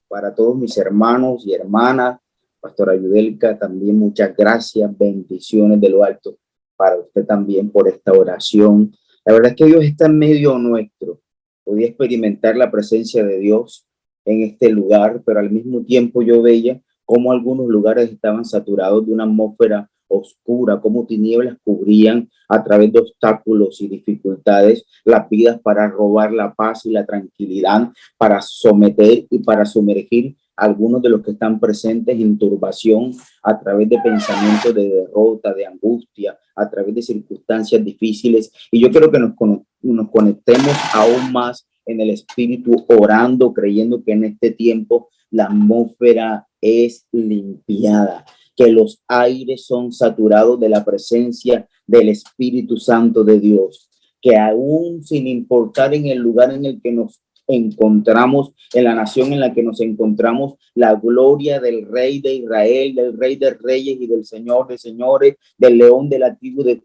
para todos mis hermanos y hermanas. Pastora Yudelka, también muchas gracias, bendiciones de lo alto para usted también por esta oración. La verdad es que Dios está en medio nuestro. Podía experimentar la presencia de Dios en este lugar, pero al mismo tiempo yo veía cómo algunos lugares estaban saturados de una atmósfera oscura, cómo tinieblas cubrían a través de obstáculos y dificultades las vidas para robar la paz y la tranquilidad, para someter y para sumergir a algunos de los que están presentes en turbación a través de pensamientos de derrota, de angustia, a través de circunstancias difíciles. Y yo quiero que nos conectemos aún más en el espíritu, orando, creyendo que en este tiempo la atmósfera es limpiada, que los aires son saturados de la presencia del Espíritu Santo de Dios, que aún sin importar en el lugar en el que nos encontramos, en la nación en la que nos encontramos, la gloria del Rey de Israel, del Rey de Reyes y del Señor de Señores, del León de la tribu de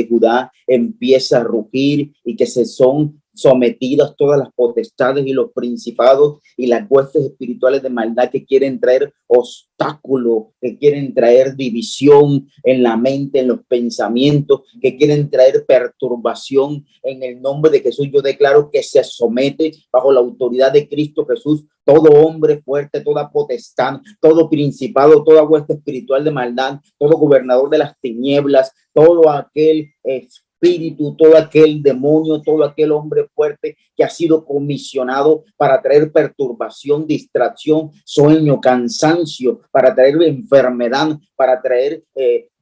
Judá, empieza a rugir, y que se son sometidas todas las potestades y los principados y las huestes espirituales de maldad que quieren traer obstáculos, que quieren traer división en la mente, en los pensamientos, que quieren traer perturbación. En el nombre de Jesús yo declaro que se somete bajo la autoridad de Cristo Jesús todo hombre fuerte, toda potestad, todo principado, toda hueste espiritual de maldad, todo gobernador de las tinieblas, todo aquel espíritu, todo aquel demonio, todo aquel hombre fuerte que ha sido comisionado para traer perturbación, distracción, sueño, cansancio, para traer enfermedad, para traer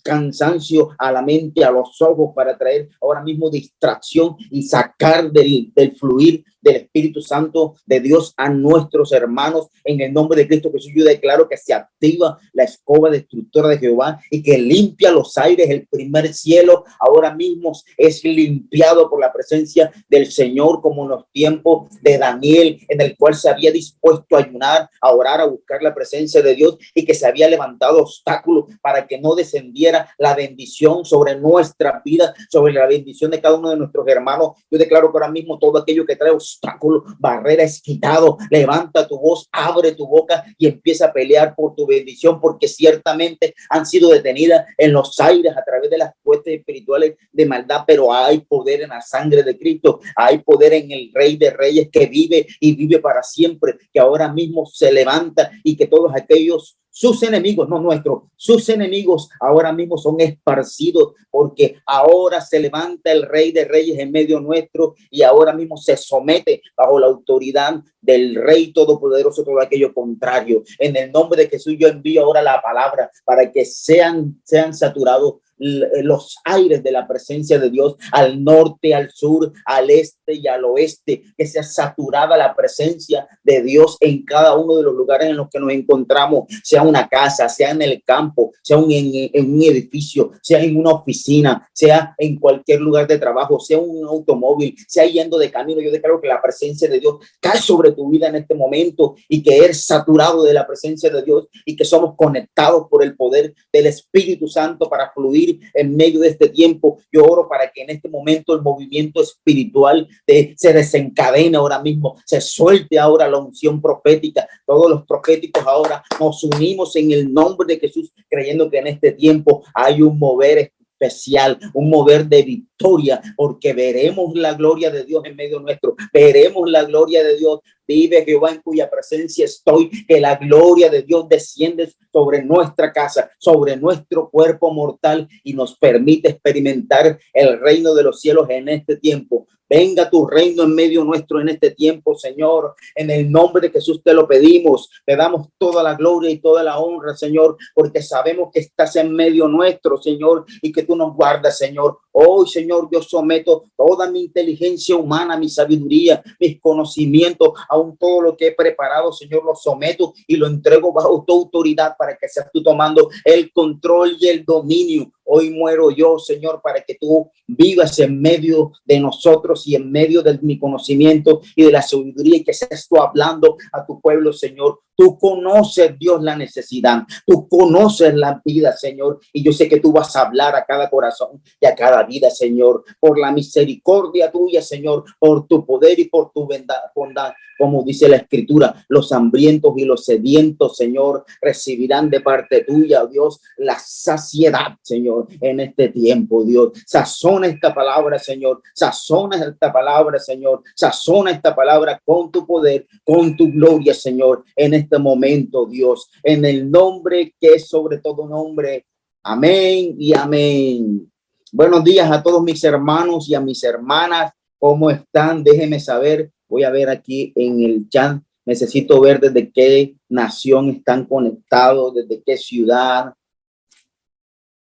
cansancio a la mente, a los ojos, para traer ahora mismo distracción y sacar del fluir del Espíritu Santo de Dios a nuestros hermanos. En el nombre de Cristo Jesús yo declaro que se activa la escoba destructora de Jehová y que limpia los aires. El primer cielo ahora mismo es limpiado por la presencia del Señor, como en los tiempos de Daniel, en el cual se había dispuesto a ayunar, a orar, a buscar la presencia de Dios, y que se había levantado obstáculos para que no descendiera la bendición sobre nuestra vida, sobre la bendición de cada uno de nuestros hermanos. Yo declaro que ahora mismo todo aquello que trae obstáculos, barrera, es quitado. Levanta tu voz, abre tu boca y empieza a pelear por tu bendición, porque ciertamente han sido detenidas en los aires a través de las huestes espirituales de maldad, pero hay poder en la sangre de Cristo, hay poder en el Rey de Reyes que vive y vive para siempre, que ahora mismo se levanta, y que todos aquellos sus enemigos, no nuestros, sus enemigos ahora mismo son esparcidos, porque ahora se levanta el Rey de Reyes en medio nuestro, y ahora mismo se somete bajo la autoridad del Rey Todopoderoso todo aquello contrario. En el nombre de Jesús yo envío ahora la palabra para que sean saturados los aires de la presencia de Dios, al norte, al sur, al este y al oeste, que sea saturada la presencia de Dios en cada uno de los lugares en los que nos encontramos, sea una casa, sea en el campo, sea en un edificio, sea en una oficina, sea en cualquier lugar de trabajo, sea un automóvil, sea yendo de camino. Yo declaro que la presencia de Dios cae sobre tu vida en este momento, y que eres saturado de la presencia de Dios, y que somos conectados por el poder del Espíritu Santo para fluir en medio de este tiempo. Yo oro para que en este momento el movimiento espiritual se desencadene ahora mismo, se suelte ahora la unción profética. Todos los proféticos ahora nos unimos en el nombre de Jesús, creyendo que en este tiempo hay un mover especial, un mover de victoria, porque veremos la gloria de Dios en medio nuestro, veremos la gloria de Dios. Vive Jehová, en cuya presencia estoy, que la gloria de Dios desciende sobre nuestra casa, sobre nuestro cuerpo mortal, y nos permite experimentar el reino de los cielos en este tiempo. Venga tu reino en medio nuestro en este tiempo, Señor. En el nombre de Jesús te lo pedimos. Te damos toda la gloria y toda la honra, Señor, porque sabemos que estás en medio nuestro, Señor, y que tú nos guardas, Señor. Hoy, Señor, yo someto toda mi inteligencia humana, mi sabiduría, mis conocimientos, aún todo lo que he preparado, Señor, lo someto y lo entrego bajo tu autoridad, para que seas tú tomando el control y el dominio. Hoy muero yo, Señor, para que tú vivas en medio de nosotros y en medio de mi conocimiento y de la sabiduría, y que seas tú hablando a tu pueblo, Señor. Tú conoces, Dios, la necesidad. Tú conoces la vida, Señor. Y yo sé que tú vas a hablar a cada corazón y a cada vida, Señor, por la misericordia tuya, Señor, por tu poder y por tu bondad. Como dice la Escritura, los hambrientos y los sedientos, Señor, recibirán de parte tuya, Dios, la saciedad, Señor, en este tiempo, Dios. Sazona esta palabra, Señor. Sazona esta palabra, Señor. Sazona esta palabra con tu poder, con tu gloria, Señor, en este momento, Dios, en el nombre que es sobre todo nombre. Amén y amén. Buenos días a todos mis hermanos y a mis hermanas. ¿Cómo están? Déjenme saber. Voy a ver aquí en el chat. Necesito ver desde qué nación están conectados, desde qué ciudad,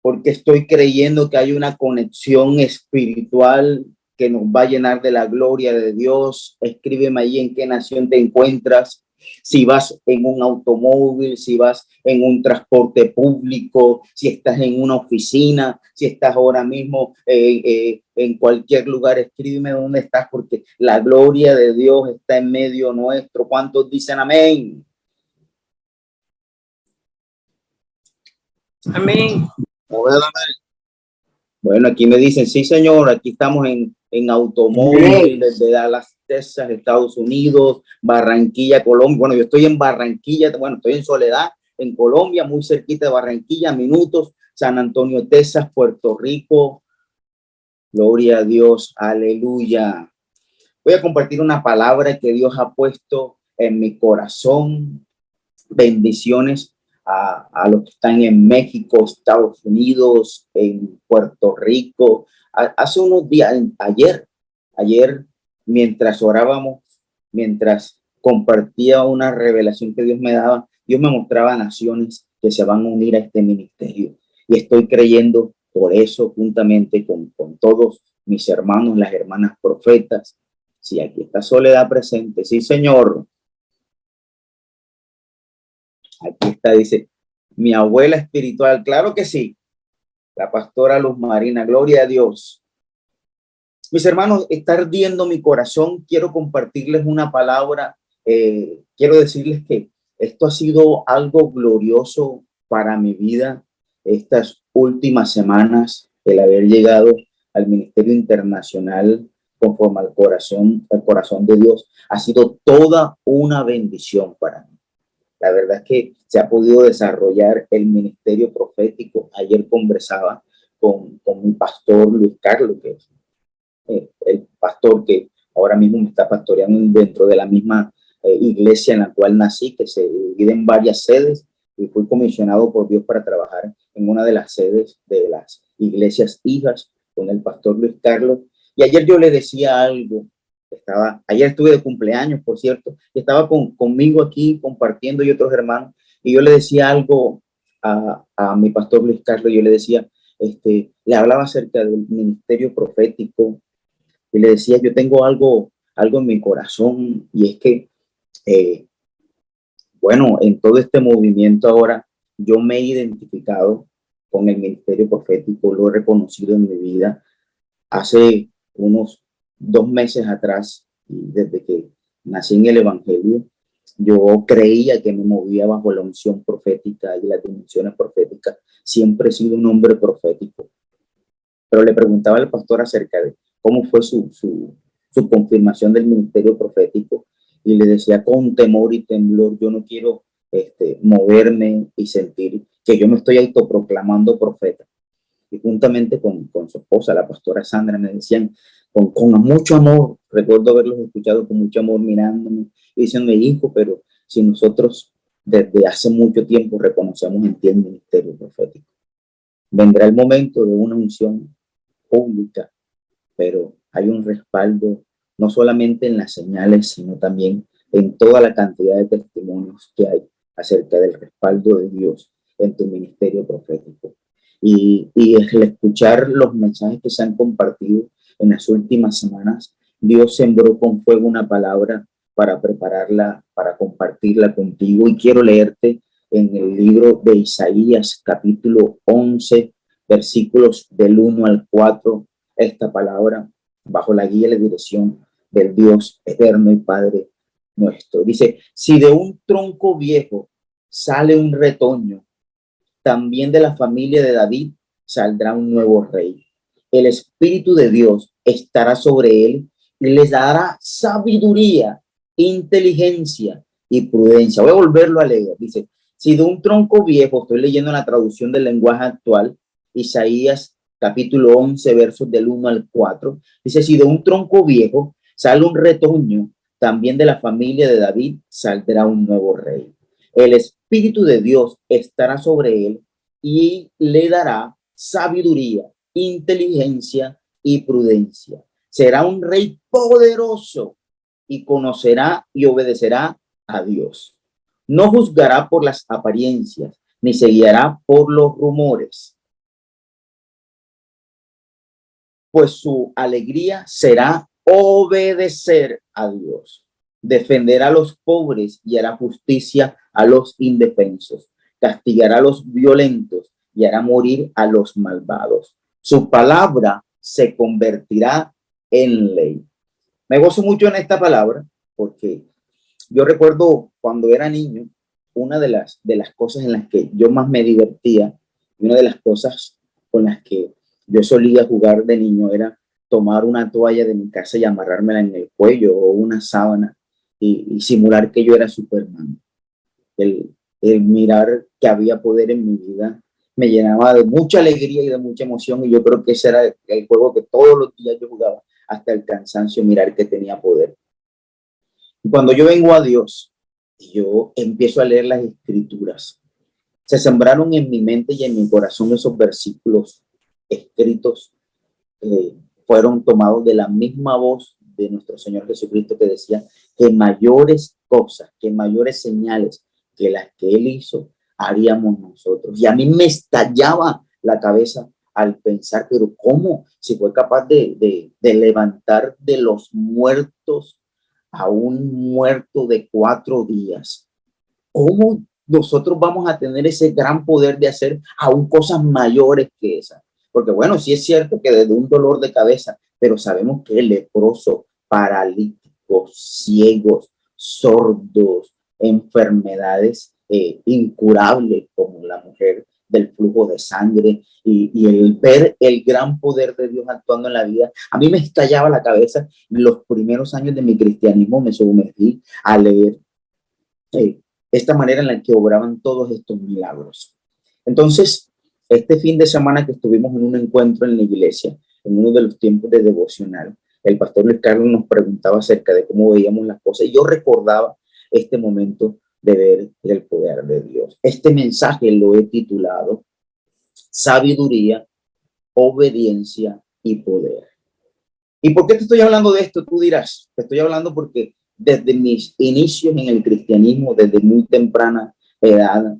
porque estoy creyendo que hay una conexión espiritual que nos va a llenar de la gloria de Dios. Escríbeme ahí en qué nación te encuentras. Si vas en un automóvil, si vas en un transporte público, si estás en una oficina, si estás ahora mismo en cualquier lugar, escríbeme dónde estás, porque la gloria de Dios está en medio nuestro. ¿Cuántos dicen amén? Amén. Bueno, aquí me dicen, sí, señor, aquí estamos en automóvil desde Dallas, Texas, Estados Unidos, Barranquilla, Colombia. Bueno, yo estoy en Barranquilla, bueno, estoy en Soledad, en Colombia, muy cerquita de Barranquilla, minutos, San Antonio, Texas, Puerto Rico. Gloria a Dios, aleluya. Voy a compartir una palabra que Dios ha puesto en mi corazón. Bendiciones a los que están en México, Estados Unidos, en Puerto Rico. Hace unos días, ayer, mientras orábamos, mientras compartía una revelación que Dios me daba, Dios me mostraba naciones que se van a unir a este ministerio. Y estoy creyendo por eso, juntamente con todos mis hermanos, las hermanas profetas. Sí, aquí está Soledad presente. Sí, Señor. Aquí está, dice, mi abuela espiritual. Claro que sí, la pastora Luz Marina. Gloria a Dios. Mis hermanos, está ardiendo mi corazón. Quiero compartirles una palabra. Quiero decirles que esto ha sido algo glorioso para mi vida estas últimas semanas, el haber llegado al Ministerio Internacional conforme al corazón de Dios. Ha sido toda una bendición para mí. La verdad es que se ha podido desarrollar el ministerio profético. Ayer conversaba con mi pastor Luis Carlos, que es el pastor que ahora mismo me está pastoreando dentro de la misma iglesia en la cual nací, que se divide en varias sedes, y fui comisionado por Dios para trabajar en una de las sedes de las iglesias hijas con el pastor Luis Carlos. Y ayer yo le decía algo. Ayer estuve de cumpleaños, por cierto, y estaba conmigo aquí compartiendo y otros hermanos, y yo le decía algo a mi pastor Luis Carlos. Yo le decía, le hablaba acerca del ministerio profético, y le decía, yo tengo algo en mi corazón, y es que, bueno, en todo este movimiento ahora, yo me he identificado con el ministerio profético, lo he reconocido en mi vida. Hace unos 2 meses atrás, desde que nací en el Evangelio, yo creía que me movía bajo la unción profética y las dimensiones proféticas. Siempre he sido un hombre profético. Pero le preguntaba al pastor acerca de cómo fue su confirmación del ministerio profético, y le decía con temor y temblor, yo no quiero moverme y sentir que yo me estoy autoproclamando profeta. Y juntamente con su esposa, la pastora Sandra, me decían con mucho amor, recuerdo haberlos escuchado con mucho amor mirándome y diciendo, hijo, pero si nosotros desde hace mucho tiempo reconocemos en ti el ministerio profético, vendrá el momento de una unción pública, pero hay un respaldo no solamente en las señales, sino también en toda la cantidad de testimonios que hay acerca del respaldo de Dios en tu ministerio profético. Y el escuchar los mensajes que se han compartido en las últimas semanas, Dios sembró con fuego una palabra para prepararla, para compartirla contigo. Y quiero leerte en el libro de Isaías, capítulo 11, versículos del 1 al 4, esta palabra bajo la guía y la dirección del Dios eterno y Padre nuestro. Dice, si de un tronco viejo sale un retoño, también de la familia de David saldrá un nuevo rey. El Espíritu de Dios estará sobre él y les dará sabiduría, inteligencia y prudencia. Voy a volverlo a leer. Dice, si de un tronco viejo, estoy leyendo en la traducción del lenguaje actual, Isaías capítulo 11, versos del 1 al 4, dice, si de un tronco viejo sale un retoño, también de la familia de David saldrá un nuevo rey. El Espíritu de Dios estará sobre él y le dará sabiduría, inteligencia y prudencia. Será un rey poderoso y conocerá y obedecerá a Dios. No juzgará por las apariencias, ni se guiará por los rumores, pues su alegría será obedecer a Dios. Defenderá a los pobres y hará justicia a los indefensos. Castigará a los violentos y hará morir a los malvados. Su palabra se convertirá en ley. Me gozo mucho en esta palabra porque yo recuerdo cuando era niño, una de las cosas en las que yo más me divertía y una de las cosas con las que yo solía jugar de niño era tomar una toalla de mi casa y amarrármela en el cuello o una sábana y simular que yo era Superman. El mirar que había poder en mi vida me llenaba de mucha alegría y de mucha emoción, y yo creo que ese era el juego que todos los días yo jugaba hasta el cansancio, mirar que tenía poder. Y cuando yo vengo a Dios y yo empiezo a leer las escrituras, se sembraron en mi mente y en mi corazón esos versículos escritos, fueron tomados de la misma voz de nuestro Señor Jesucristo, que decía que mayores cosas, que mayores señales que las que Él hizo, haríamos nosotros. Y a mí me estallaba la cabeza al pensar, pero ¿cómo? Si fue capaz de levantar de los muertos a un muerto de 4 días, ¿cómo nosotros vamos a tener ese gran poder de hacer aún cosas mayores que esas? Porque bueno, sí es cierto que desde un dolor de cabeza, pero sabemos que leprosos, paralíticos, ciegos, sordos, enfermedades incurables como la mujer del flujo de sangre, y el ver el gran poder de Dios actuando en la vida, a mí me estallaba la cabeza. Los primeros años de mi cristianismo me sumergí a leer esta manera en la que obraban todos estos milagros. Entonces, este fin de semana que estuvimos en un encuentro en la iglesia, en uno de los tiempos de devocional, el pastor Luis Carlos nos preguntaba acerca de cómo veíamos las cosas, y yo recordaba este momento de ver el poder de Dios. Este mensaje lo he titulado Sabiduría, Obediencia y Poder. ¿Y por qué te estoy hablando de esto? Tú dirás, te estoy hablando porque desde mis inicios en el cristianismo, desde muy temprana edad,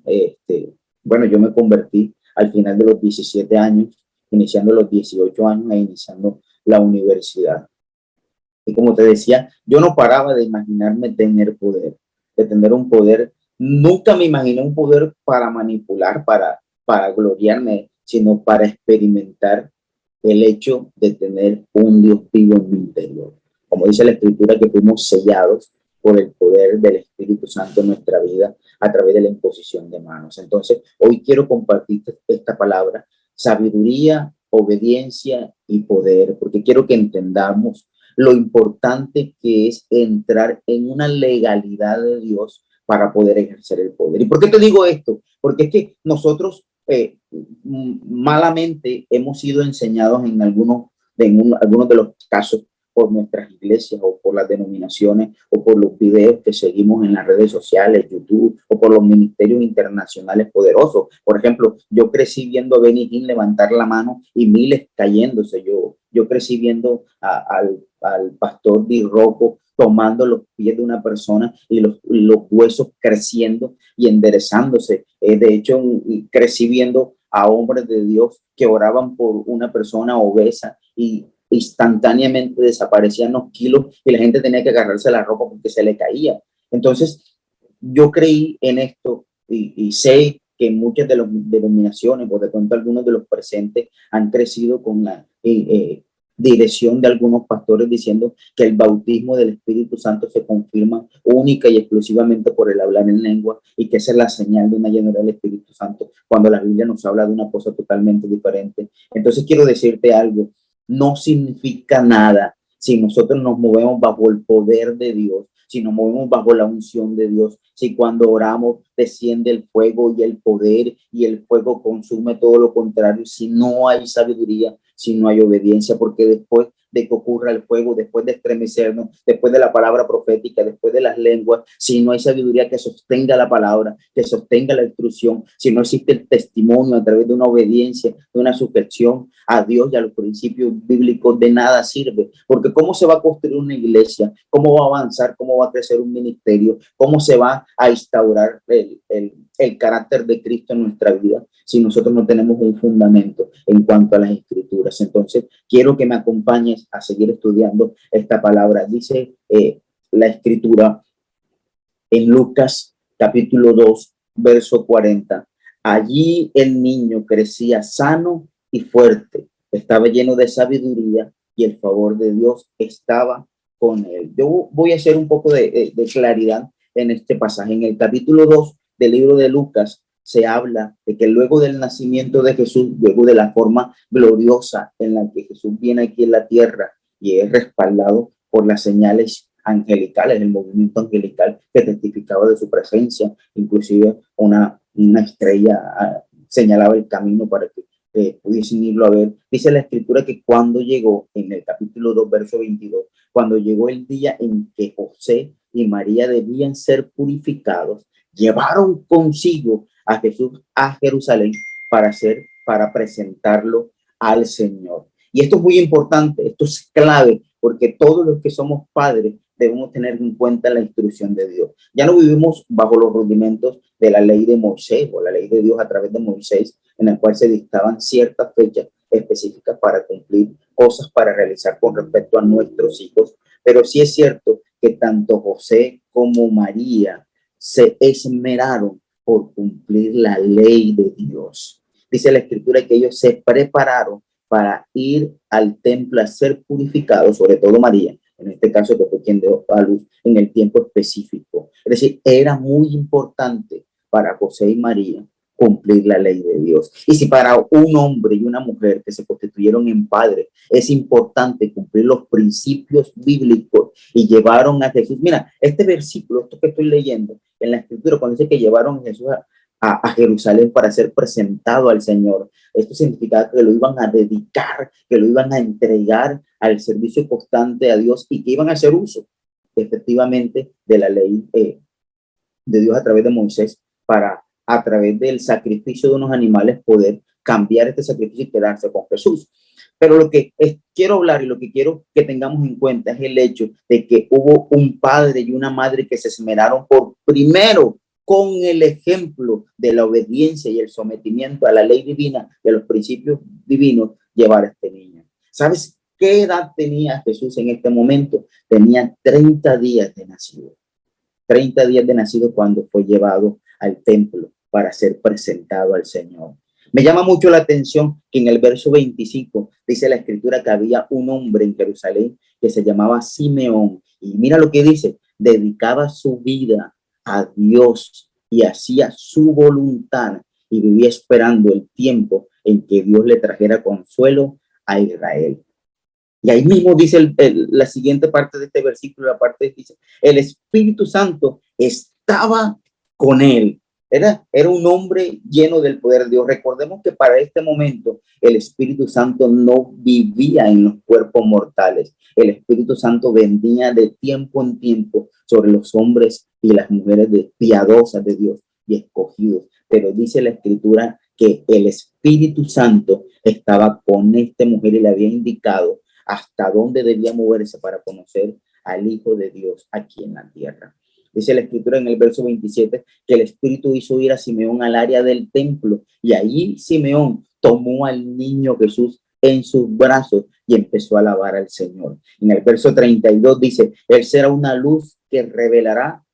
bueno, yo me convertí al final de los 17 años, iniciando los 18 años e iniciando la universidad. Y como te decía, yo no paraba de imaginarme tener poder, de tener un poder. Nunca me imaginé un poder para manipular, para gloriarme, sino para experimentar el hecho de tener un Dios vivo en mi interior. Como dice la Escritura, que fuimos sellados por el poder del Espíritu Santo en nuestra vida a través de la imposición de manos. Entonces, hoy quiero compartir esta palabra, sabiduría, obediencia y poder, porque quiero que entendamos lo importante que es entrar en una legalidad de Dios para poder ejercer el poder. ¿Y por qué te digo esto? Porque es que nosotros malamente hemos sido enseñados algunos de los casos por nuestras iglesias o por las denominaciones o por los videos que seguimos en las redes sociales, YouTube, o por los ministerios internacionales poderosos. Por ejemplo, yo crecí viendo a Benny Hinn levantar la mano y miles cayéndose. Yo crecí viendo al pastor Di Rocco tomando los pies de una persona y los huesos creciendo y enderezándose. De hecho, crecí viendo a hombres de Dios que oraban por una persona obesa y instantáneamente desaparecían los kilos y la gente tenía que agarrarse la ropa porque se le caía. Entonces, yo creí en esto y sé que muchas de las denominaciones, o de pronto algunos de los presentes, han crecido con la dirección de algunos pastores diciendo que el bautismo del Espíritu Santo se confirma única y exclusivamente por el hablar en lengua, y que esa es la señal de una llenura del Espíritu Santo, cuando la Biblia nos habla de una cosa totalmente diferente. Entonces quiero decirte algo, no significa nada si nosotros nos movemos bajo el poder de Dios, si nos movemos bajo la unción de Dios, si cuando oramos desciende el fuego y el poder y el fuego consume todo lo contrario, si no hay sabiduría, si no hay obediencia, porque después de que ocurra el fuego, después de estremecernos, después de la palabra profética, después de las lenguas, si no hay sabiduría que sostenga la palabra, que sostenga la instrucción, si no existe el testimonio a través de una obediencia, de una sujeción a Dios y a los principios bíblicos, de nada sirve. Porque ¿cómo se va a construir una iglesia? ¿Cómo va a avanzar? ¿Cómo va a crecer un ministerio? ¿Cómo se va a instaurar el carácter de Cristo en nuestra vida si nosotros no tenemos un fundamento en cuanto a las escrituras? Entonces, quiero que me acompañes a seguir estudiando esta palabra. Dice la escritura en Lucas capítulo 2, verso 40. Allí el niño crecía sano y fuerte, estaba lleno de sabiduría y el favor de Dios estaba con él. Yo voy a hacer un poco de claridad en este pasaje. En el capítulo 2 del libro de Lucas se habla de que luego del nacimiento de Jesús, luego de la forma gloriosa en la que Jesús viene aquí en la tierra y es respaldado por las señales angelicales, el movimiento angelical que testificaba de su presencia, inclusive una estrella señalaba el camino para que pudiesen irlo a ver. Dice la escritura que cuando llegó, en el capítulo 2, verso 22, cuando llegó el día en que José y María debían ser purificados, llevaron consigo a Jesús a Jerusalén para presentarlo al Señor. Y esto es muy importante, esto es clave, porque todos los que somos padres debemos tener en cuenta la instrucción de Dios. Ya no vivimos bajo los rudimentos de la ley de Moisés o la ley de Dios a través de Moisés, en la cual se dictaban ciertas fechas específicas para cumplir cosas para realizar con respecto a nuestros hijos. Pero sí es cierto que tanto José como María se esmeraron por cumplir la ley de Dios. Dice la escritura que ellos se prepararon para ir al templo a ser purificados, sobre todo María, en este caso que fue quien dio a luz en el tiempo específico. Es decir, era muy importante para José y María cumplir la ley de Dios. Y si para un hombre y una mujer que se constituyeron en padres es importante cumplir los principios bíblicos y llevaron a Jesús, mira, este versículo, esto que estoy leyendo en la escritura, cuando dice que llevaron a Jesús a Jerusalén para ser presentado al Señor, esto significaba que lo iban a dedicar, que lo iban a entregar al servicio constante a Dios y que iban a hacer uso efectivamente de la ley de Dios a través de Moisés para, a través del sacrificio de unos animales, poder cambiar este sacrificio y quedarse con Jesús. Pero lo que quiero hablar y lo que quiero que tengamos en cuenta es el hecho de que hubo un padre y una madre que se esmeraron por primero, con el ejemplo de la obediencia y el sometimiento a la ley divina y a los principios divinos, llevar a este niño. ¿Sabes qué edad tenía Jesús en este momento? Tenía 30 días de nacido. 30 días de nacido cuando fue llevado al templo para ser presentado al Señor. Me llama mucho la atención que en el verso 25 dice la escritura que había un hombre en Jerusalén que se llamaba Simeón. Y mira lo que dice, dedicaba su vida a Dios y hacía su voluntad y vivía esperando el tiempo en que Dios le trajera consuelo a Israel. Y ahí mismo dice la siguiente parte de este versículo, la parte dice, el Espíritu Santo estaba con él. Era un hombre lleno del poder de Dios. Recordemos que para este momento el Espíritu Santo no vivía en los cuerpos mortales. El Espíritu Santo venía de tiempo en tiempo sobre los hombres y las mujeres piadosas de Dios y escogidos. Pero dice la Escritura que el Espíritu Santo estaba con esta mujer y le había indicado hasta dónde debía moverse para conocer al Hijo de Dios aquí en la tierra. Dice la escritura en el verso 27 que el Espíritu hizo ir a Simeón al área del templo y allí Simeón tomó al niño Jesús en sus brazos y empezó a alabar al Señor. En el verso 32 dice, él será una luz que revelará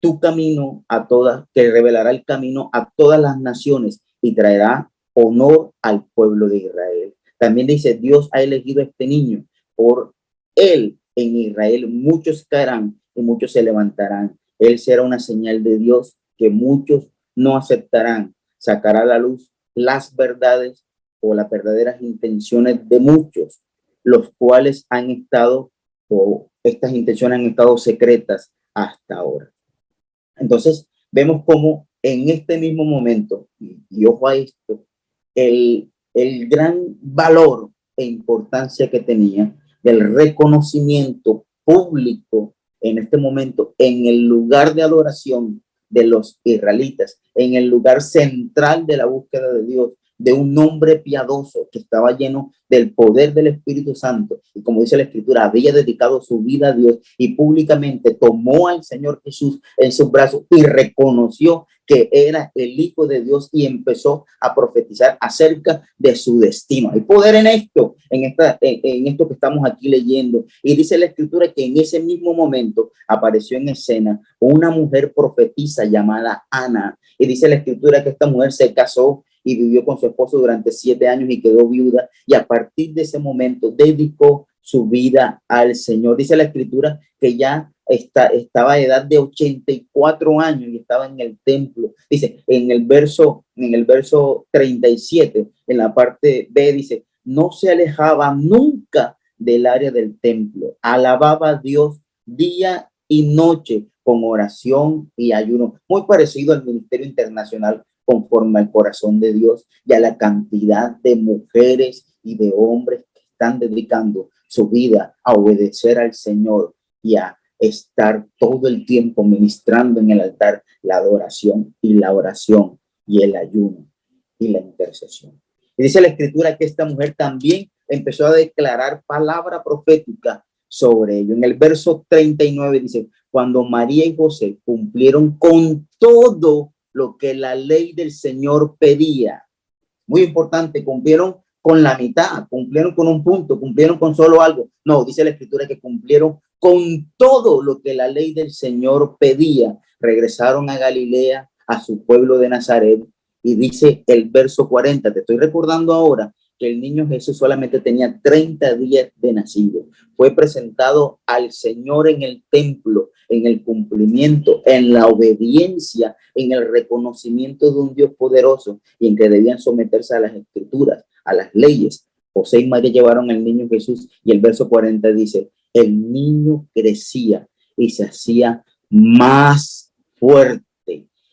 tu camino a todas, que revelará el camino a todas las naciones y traerá honor al pueblo de Israel. También dice, Dios ha elegido a este niño, por él en Israel muchos caerán y muchos se levantarán. Él será una señal de Dios que muchos no aceptarán. Sacará a la luz las verdades o las verdaderas intenciones de muchos, los cuales han estado, o estas intenciones han estado secretas hasta ahora. Entonces, vemos cómo en este mismo momento, y ojo a esto, el gran valor e importancia que tenía del reconocimiento público en este momento en el lugar de adoración de los israelitas, en el lugar central de la búsqueda de Dios, de un hombre piadoso que estaba lleno del poder del Espíritu Santo y, como dice la Escritura, había dedicado su vida a Dios y públicamente tomó al Señor Jesús en sus brazos y reconoció que era el Hijo de Dios y empezó a profetizar acerca de su destino. Hay poder en esto, en esto que estamos aquí leyendo. Y dice la Escritura que en ese mismo momento apareció en escena una mujer profetisa llamada Ana. Y dice la Escritura que esta mujer se casó y vivió con su esposo durante 7 años y quedó viuda. Y a partir de ese momento dedicó su vida al Señor. Dice la Escritura que ya estaba a edad de 84 años y estaba en el templo. Dice en el verso 37, en la parte B, dice, no se alejaba nunca del área del templo. Alababa a Dios día y noche con oración y ayuno. Muy parecido al ministerio internacional, conforme al corazón de Dios y a la cantidad de mujeres y de hombres que están dedicando su vida a obedecer al Señor y a estar todo el tiempo ministrando en el altar la adoración y la oración y el ayuno y la intercesión. Y dice la Escritura que esta mujer también empezó a declarar palabra profética sobre ello. En el verso 39 dice, cuando María y José cumplieron con todo lo que la ley del Señor pedía, muy importante, cumplieron con la mitad, cumplieron con un punto, cumplieron con solo algo. No, dice la Escritura que cumplieron con todo lo que la ley del Señor pedía. Regresaron a Galilea, a su pueblo de Nazaret, y dice el verso 40, te estoy recordando ahora que el niño Jesús solamente tenía 30 días de nacido. Fue presentado al Señor en el templo, en el cumplimiento, en la obediencia, en el reconocimiento de un Dios poderoso y en que debían someterse a las escrituras, a las leyes. José y María llevaron al niño Jesús y el verso 40 dice, el niño crecía y se hacía más fuerte.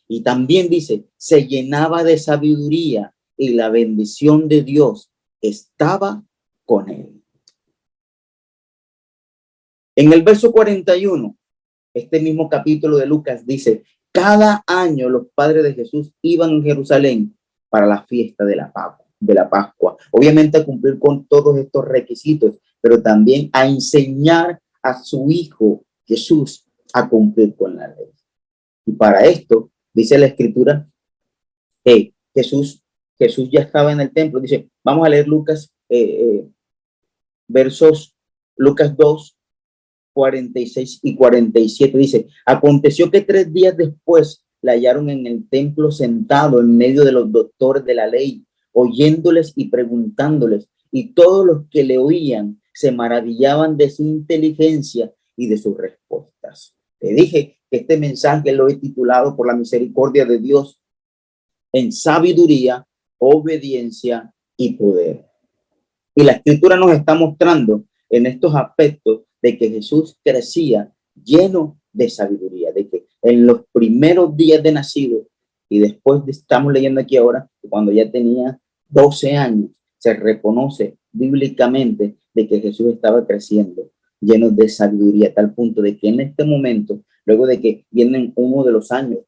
Y también dice, se llenaba de sabiduría y la bendición de Dios estaba con él. En el verso 41, este mismo capítulo de Lucas dice, cada año los padres de Jesús iban a Jerusalén para la fiesta de la Pascua. Obviamente a cumplir con todos estos requisitos, pero también a enseñar a su hijo Jesús a cumplir con la ley. Y para esto, dice la Escritura, Jesús ya estaba en el templo. Dice, vamos a leer Lucas, Lucas 2, 46 y 47. Dice, aconteció que 3 días después la hallaron en el templo sentado en medio de los doctores de la ley, oyéndoles y preguntándoles, y todos los que le oían se maravillaban de su inteligencia y de sus respuestas. Te dije que este mensaje lo he titulado por la misericordia de Dios en sabiduría, obediencia y poder. Y la Escritura nos está mostrando en estos aspectos de que Jesús crecía lleno de sabiduría, de que en los primeros días de nacido y después estamos leyendo aquí ahora, cuando ya tenía 12 años, se reconoce bíblicamente de que Jesús estaba creciendo lleno de sabiduría, a tal punto de que en este momento, luego de que vienen uno de los años,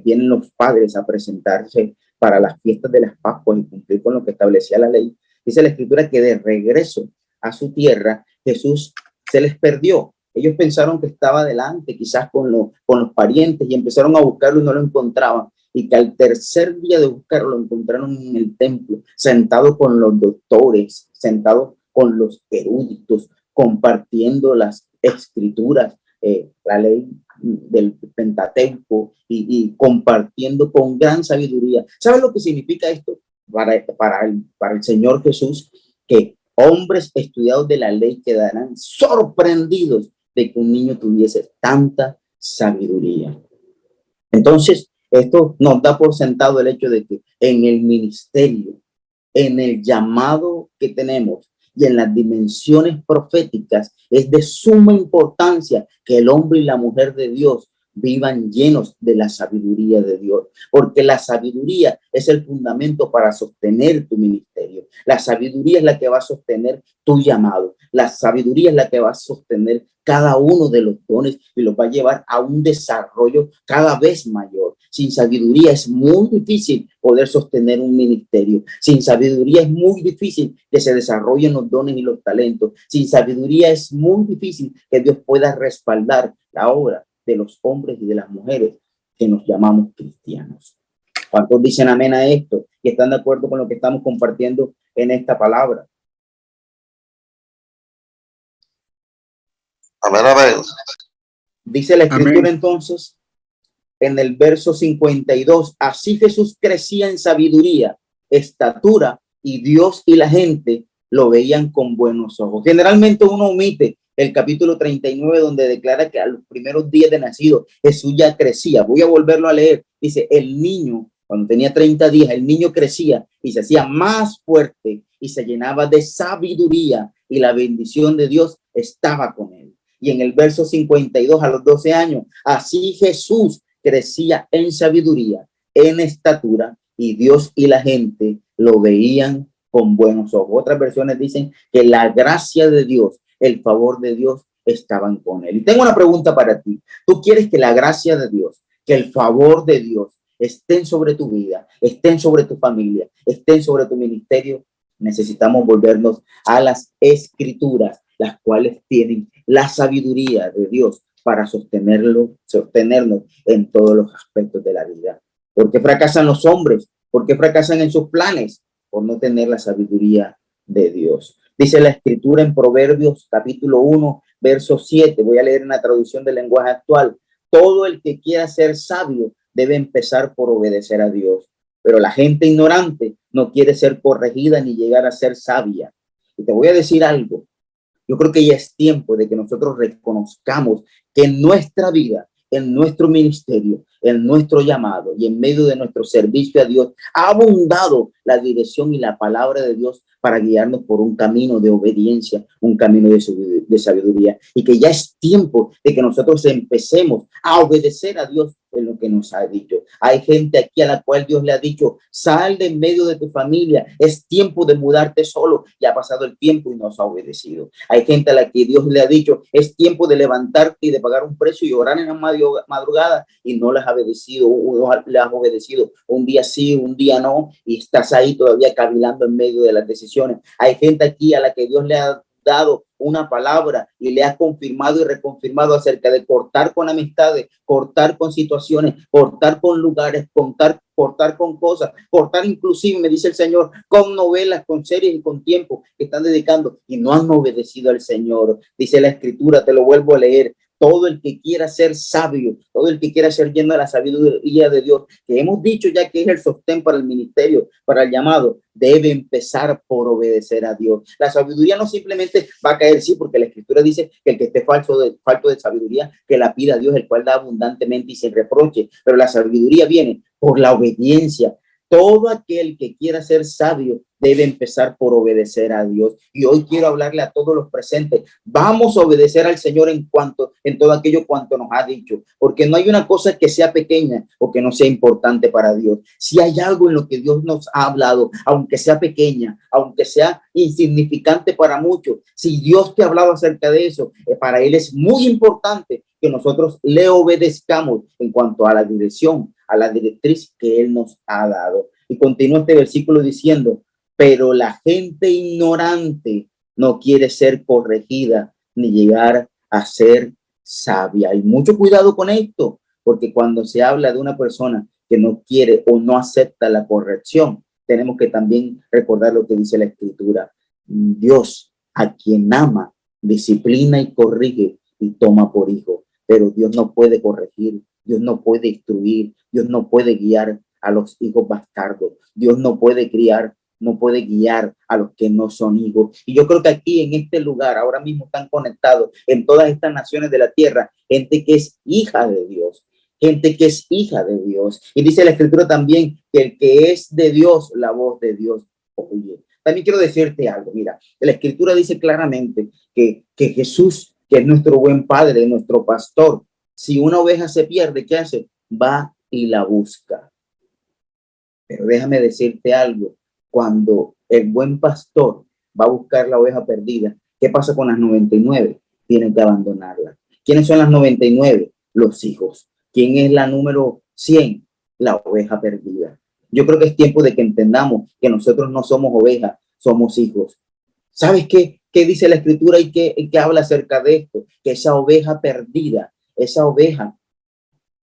vienen los padres a presentarse para las fiestas de las Pascuas y cumplir con lo que establecía la ley. Dice la Escritura que de regreso a su tierra, Jesús se les perdió. Ellos pensaron que estaba adelante, quizás con los parientes, y empezaron a buscarlo y no lo encontraban. Y que al tercer día de buscarlo, lo encontraron en el templo, sentado con los doctores, sentado con los eruditos, compartiendo las escrituras, la ley del Pentateuco y compartiendo con gran sabiduría. ¿Sabes lo que significa esto para el Señor Jesús? Que hombres estudiados de la ley quedarán sorprendidos de que un niño tuviese tanta sabiduría. Entonces, esto nos da por sentado el hecho de que en el ministerio, en el llamado que tenemos y en las dimensiones proféticas, es de suma importancia que el hombre y la mujer de Dios vivan llenos de la sabiduría de Dios, porque la sabiduría es el fundamento para sostener tu ministerio. La sabiduría es la que va a sostener tu llamado. La sabiduría es la que va a sostener cada uno de los dones y los va a llevar a un desarrollo cada vez mayor. Sin sabiduría es muy difícil poder sostener un ministerio. Sin sabiduría es muy difícil que se desarrollen los dones y los talentos. Sin sabiduría es muy difícil que Dios pueda respaldar la obra de los hombres y de las mujeres que nos llamamos cristianos. ¿Cuántos dicen amén a esto y están de acuerdo con lo que estamos compartiendo en esta palabra? Amén, amén. Dice la escritura entonces en el verso 52, así Jesús crecía en sabiduría, estatura, y Dios y la gente lo veían con buenos ojos. Generalmente uno omite el capítulo 39 donde declara que a los primeros días de nacido Jesús ya crecía. Voy a volverlo a leer. Dice, el niño, cuando tenía 30 días, el niño crecía y se hacía más fuerte y se llenaba de sabiduría y la bendición de Dios estaba con él. Y en el verso 52, a los 12 años, así Jesús crecía en sabiduría, en estatura, y Dios y la gente lo veían con buenos ojos. Otras versiones dicen que la gracia de Dios, el favor de Dios estaban con él. Y tengo una pregunta para ti. ¿Tú quieres que la gracia de Dios, que el favor de Dios estén sobre tu vida, estén sobre tu familia, estén sobre tu ministerio? Necesitamos volvernos a las escrituras, las cuales tienen la sabiduría de Dios para sostenernos en todos los aspectos de la vida. ¿Por qué fracasan los hombres? ¿Por qué fracasan en sus planes? Por no tener la sabiduría de Dios. Dice la escritura en Proverbios capítulo 1, verso 7. Voy a leer en la traducción del lenguaje actual. Todo el que quiera ser sabio debe empezar por obedecer a Dios. Pero la gente ignorante no quiere ser corregida ni llegar a ser sabia. Y te voy a decir algo. Yo creo que ya es tiempo de que nosotros reconozcamos que en nuestra vida, en nuestro ministerio, en nuestro llamado y en medio de nuestro servicio a Dios, ha abundado la dirección y la palabra de Dios para guiarnos por un camino de obediencia, un camino de sabiduría, y que ya es tiempo de que nosotros empecemos a obedecer a Dios en lo que nos ha dicho. Hay gente aquí a la cual Dios le ha dicho, sal de en medio de tu familia, es tiempo de mudarte solo, ya ha pasado el tiempo y no se ha obedecido. Hay gente a la que Dios le ha dicho, es tiempo de levantarte y de pagar un precio y orar en la madrugada, y no les ha obedecido, no le has obedecido, un día sí, un día no, y estás ahí todavía cavilando en medio de las decisiones. Hay gente aquí a la que Dios le ha dado una palabra y le ha confirmado y reconfirmado acerca de cortar con amistades, cortar con situaciones, cortar con lugares, cortar con cosas, cortar inclusive, me dice el Señor, con novelas, con series y con tiempo que están dedicando y no han obedecido al Señor. Dice la escritura, te lo vuelvo a leer. Todo el que quiera ser sabio, todo el que quiera ser lleno de la sabiduría de Dios, que hemos dicho ya que es el sostén para el ministerio, para el llamado, debe empezar por obedecer a Dios. La sabiduría no simplemente va a caer, sí, porque la escritura dice que el que esté falto de sabiduría, que la pida a Dios, el cual da abundantemente y sin reproche, pero la sabiduría viene por la obediencia. Todo aquel que quiera ser sabio debe empezar por obedecer a Dios. Y hoy quiero hablarle a todos los presentes. Vamos a obedecer al Señor en todo aquello cuanto nos ha dicho, porque no hay una cosa que sea pequeña o que no sea importante para Dios. Si hay algo en lo que Dios nos ha hablado, aunque sea pequeña, aunque sea insignificante para muchos, si Dios te ha hablado acerca de eso, para Él es muy importante que nosotros le obedezcamos en cuanto a la dirección, a la directriz que Él nos ha dado. Y continúa este versículo diciendo, pero la gente ignorante no quiere ser corregida ni llegar a ser sabia. Y mucho cuidado con esto, porque cuando se habla de una persona que no quiere o no acepta la corrección, tenemos que también recordar lo que dice la escritura. Dios, a quien ama, disciplina y corrige y toma por hijo. pero Dios no puede corregir, Dios no puede instruir, Dios no puede guiar a los hijos bastardos, Dios no puede criar, no puede guiar a los que no son hijos. Y yo creo que aquí en este lugar ahora mismo están conectados en todas estas naciones de la tierra gente que es hija de Dios, gente que es hija de Dios. Y dice la escritura también que el que es de Dios, la voz de Dios oye. También quiero decirte algo, mira, la escritura dice claramente que Jesús, que es nuestro buen padre, nuestro pastor, si una oveja se pierde, ¿qué hace? Va y la busca. Pero déjame decirte algo, cuando el buen pastor va a buscar la oveja perdida, ¿qué pasa con las 99? Tienen que abandonarla. ¿Quiénes son las 99? Los hijos. ¿Quién es la número 100? La oveja perdida. Yo creo que es tiempo de que entendamos que nosotros no somos ovejas, somos hijos. ¿Sabes qué? ¿Qué dice la escritura y qué habla acerca de esto? Que esa oveja perdida, esa oveja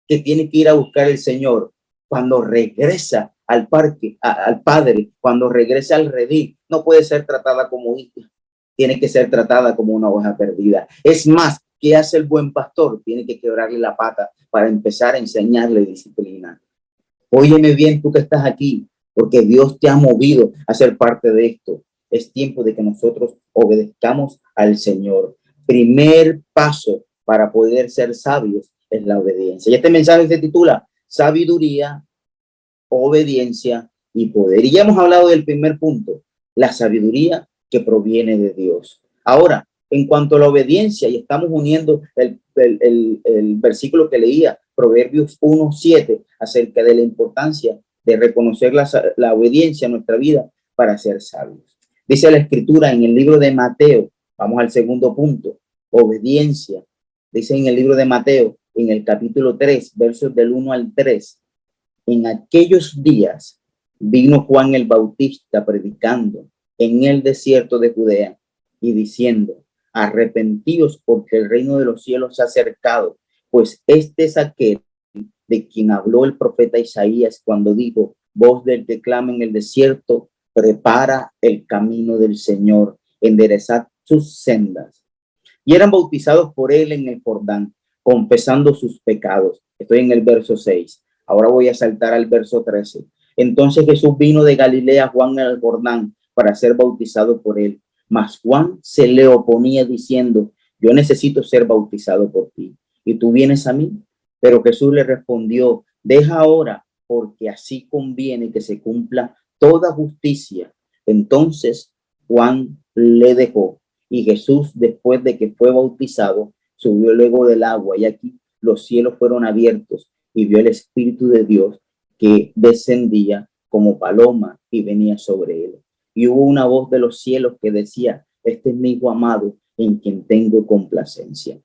que tiene que ir a buscar el Señor, cuando regresa al parque, al Padre, cuando regresa al redil, no puede ser tratada como hija, tiene que ser tratada como una oveja perdida. Es más, ¿qué hace el buen pastor? Tiene que quebrarle la pata para empezar a enseñarle disciplina. Óyeme bien, tú que estás aquí, porque Dios te ha movido a ser parte de esto. Es tiempo de que nosotros obedezcamos al Señor. Primer paso para poder ser sabios es la obediencia. Y este mensaje se titula Sabiduría, Obediencia y Poder. Y ya hemos hablado del primer punto, la sabiduría que proviene de Dios. Ahora, en cuanto a la obediencia, y estamos uniendo el versículo que leía, Proverbios 1:7, acerca de la importancia de reconocer la obediencia en nuestra vida para ser sabios. Dice la escritura en el libro de Mateo, vamos al segundo punto, obediencia. Dice en el libro de Mateo, en el capítulo 3, versos del 1 al 3, en aquellos días vino Juan el Bautista predicando en el desierto de Judea y diciendo, arrepentíos porque el reino de los cielos se ha acercado, pues este es aquel de quien habló el profeta Isaías cuando dijo, voz del que clama en el desierto, prepara el camino del Señor, enderezad sus sendas. Y eran bautizados por él en el Jordán, confesando sus pecados. Estoy en el verso 6. Ahora voy a saltar al verso 13. Entonces Jesús vino de Galilea, Juan el Jordán, para ser bautizado por él. Mas Juan se le oponía diciendo, yo necesito ser bautizado por ti, y tú vienes a mí. Pero Jesús le respondió, deja ahora, porque así conviene que se cumpla toda justicia. Entonces Juan le dejó, y Jesús, después de que fue bautizado, subió luego del agua, y aquí los cielos fueron abiertos, y vio el Espíritu de Dios que descendía como paloma y venía sobre él. Y hubo una voz de los cielos que decía, este es mi hijo amado, en quien tengo complacencia.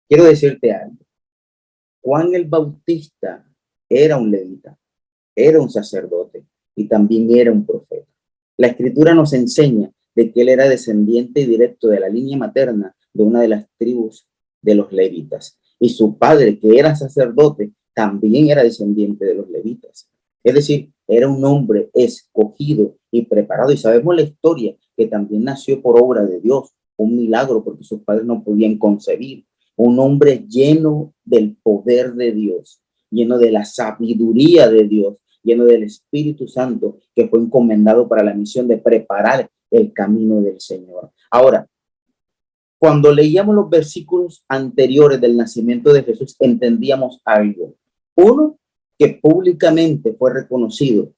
Quiero decirte algo. Juan el Bautista era un levita, era un sacerdote y también era un profeta. La escritura nos enseña de que él era descendiente directo de la línea materna de una de las tribus de los levitas. Y su padre, que era sacerdote, también era descendiente de los levitas. Es decir, era un hombre escogido y preparado. Y sabemos la historia, que también nació por obra de Dios, un milagro porque sus padres no podían concebir. Un hombre lleno del poder de Dios, lleno de la sabiduría de Dios, lleno del Espíritu Santo, que fue encomendado para la misión de preparar el camino del Señor. Ahora, cuando leíamos los versículos anteriores del nacimiento de Jesús, entendíamos algo. Uno, que públicamente fue reconocido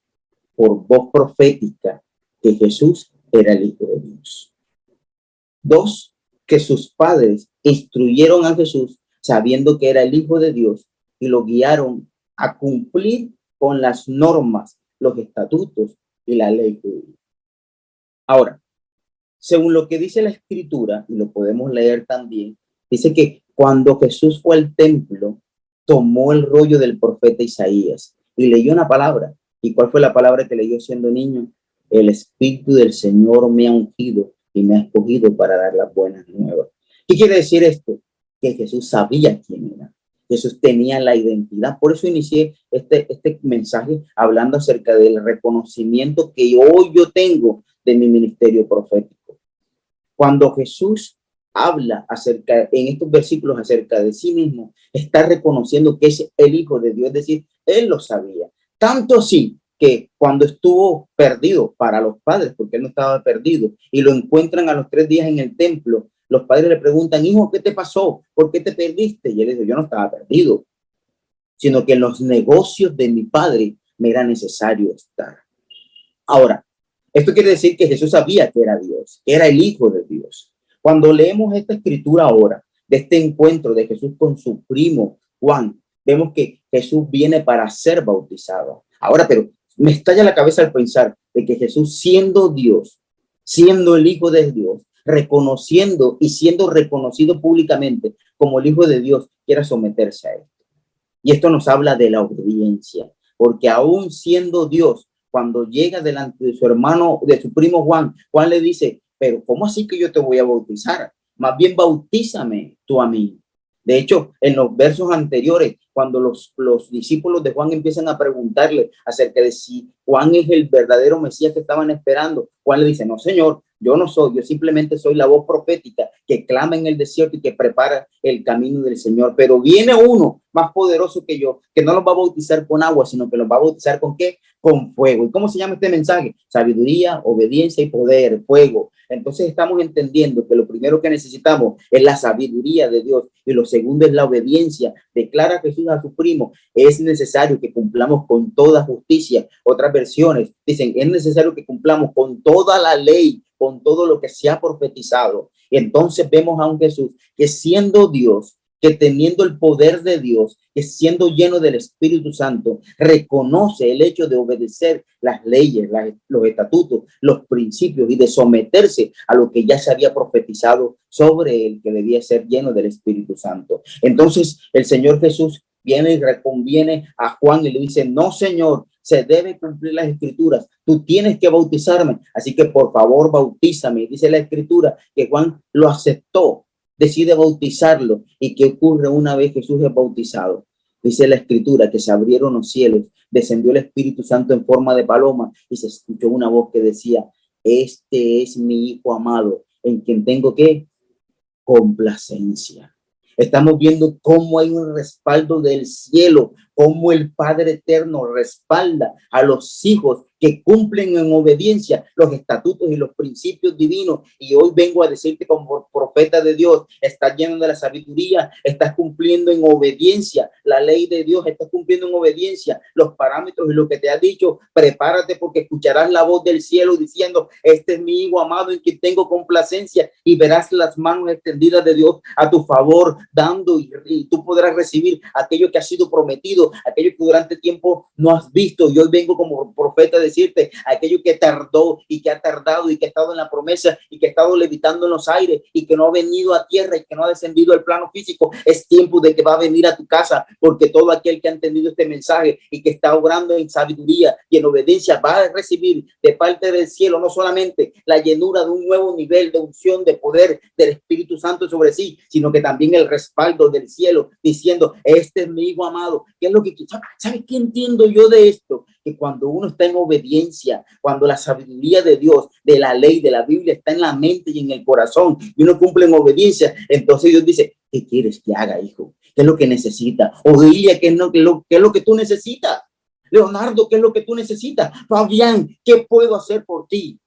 por voz profética que Jesús era el Hijo de Dios. Dos, que sus padres instruyeron a Jesús sabiendo que era el Hijo de Dios y lo guiaron a cumplir con las normas, los estatutos y la ley judía. Ahora, según lo que dice la escritura, y lo podemos leer también, dice que cuando Jesús fue al templo, tomó el rollo del profeta Isaías y leyó una palabra. ¿Y cuál fue la palabra que leyó siendo niño? El Espíritu del Señor me ha ungido y me ha escogido para dar las buenas nuevas. ¿Qué quiere decir esto? Que Jesús sabía quién era. Jesús tenía la identidad. Por eso inicié este mensaje hablando acerca del reconocimiento que hoy yo tengo de mi ministerio profético. Cuando Jesús habla acerca, en estos versículos acerca de sí mismo, está reconociendo que es el Hijo de Dios, es decir, él lo sabía. Tanto así que cuando estuvo perdido para los padres, porque él no estaba perdido, y lo encuentran a los 3 días en el templo, los padres le preguntan, hijo, ¿qué te pasó? ¿Por qué te perdiste? Y él dice, yo no estaba perdido, sino que en los negocios de mi padre me era necesario estar. Ahora, esto quiere decir que Jesús sabía que era Dios, que era el Hijo de Dios. Cuando leemos esta escritura ahora, de este encuentro de Jesús con su primo Juan, vemos que Jesús viene para ser bautizado. Ahora, pero me estalla la cabeza al pensar de que Jesús, siendo Dios, siendo el Hijo de Dios, reconociendo y siendo reconocido públicamente como el Hijo de Dios, quiera someterse a él. Y esto nos habla de la obediencia, porque aún siendo Dios, cuando llega delante de su hermano, de su primo Juan, Juan le dice, pero ¿cómo así que yo te voy a bautizar? Más bien bautízame tú a mí. De hecho, en los versos anteriores, cuando los discípulos de Juan empiezan a preguntarle acerca de si Juan es el verdadero Mesías que estaban esperando, Juan le dice, no, Señor, yo no soy, yo simplemente soy la voz profética que clama en el desierto y que prepara el camino del Señor. Pero viene uno más poderoso que yo, que no los va a bautizar con agua, sino que los va a bautizar ¿con qué? Con fuego. ¿Y cómo se llama este mensaje? Sabiduría, obediencia y poder, fuego. Entonces estamos entendiendo que lo primero que necesitamos es la sabiduría de Dios y lo segundo es la obediencia. Declara Jesús a su primo, es necesario que cumplamos con toda justicia. Otras versiones dicen, es necesario que cumplamos con toda la ley, con todo lo que se ha profetizado. Y entonces vemos a un Jesús que siendo Dios, que teniendo el poder de Dios, que siendo lleno del Espíritu Santo, reconoce el hecho de obedecer las leyes, los estatutos, los principios y de someterse a lo que ya se había profetizado sobre él, que debía ser lleno del Espíritu Santo. Entonces el Señor Jesús viene y reconviene a Juan y le dice, no, Señor, se debe cumplir las escrituras, tú tienes que bautizarme, así que por favor bautízame. Dice la escritura que Juan lo aceptó, decide bautizarlo. ¿Y qué ocurre una vez Jesús es bautizado? Dice la escritura que se abrieron los cielos, descendió el Espíritu Santo en forma de paloma y se escuchó una voz que decía, este es mi Hijo amado, en quien tengo ¿qué? Complacencia. Estamos viendo cómo hay un respaldo del cielo, cómo el Padre Eterno respalda a los hijos que cumplen en obediencia los estatutos y los principios divinos. Y hoy vengo a decirte como profeta de Dios, estás lleno de la sabiduría, estás cumpliendo en obediencia la ley de Dios, estás cumpliendo en obediencia los parámetros y lo que te ha dicho. Prepárate porque escucharás la voz del cielo diciendo, este es mi Hijo amado en quien tengo complacencia, y verás las manos extendidas de Dios a tu favor, dando y tú podrás recibir aquello que ha sido prometido, aquello que durante tiempo no has visto. Y hoy vengo como profeta a decirte, aquello que tardó y que ha tardado y que ha estado en la promesa y que ha estado levitando en los aires y que no ha venido a tierra y que no ha descendido al plano físico, es tiempo de que va a venir a tu casa, porque todo aquel que ha entendido este mensaje y que está obrando en sabiduría y en obediencia va a recibir de parte del cielo no solamente la llenura de un nuevo nivel de unción, de poder del Espíritu Santo sobre sí, sino que también el respaldo del cielo diciendo, este es mi Hijo amado. ¿Qué es lo que ¿sabes qué entiendo yo de esto? Que cuando uno está en obediencia, cuando la sabiduría de Dios, de la ley, de la Biblia está en la mente y en el corazón y uno cumple en obediencia, entonces Dios dice, ¿qué quieres que haga, hijo? ¿Qué es lo que necesita? O dile qué es lo que tú necesitas. Leonardo, ¿qué es lo que tú necesitas? Fabián, ¿qué puedo hacer por ti?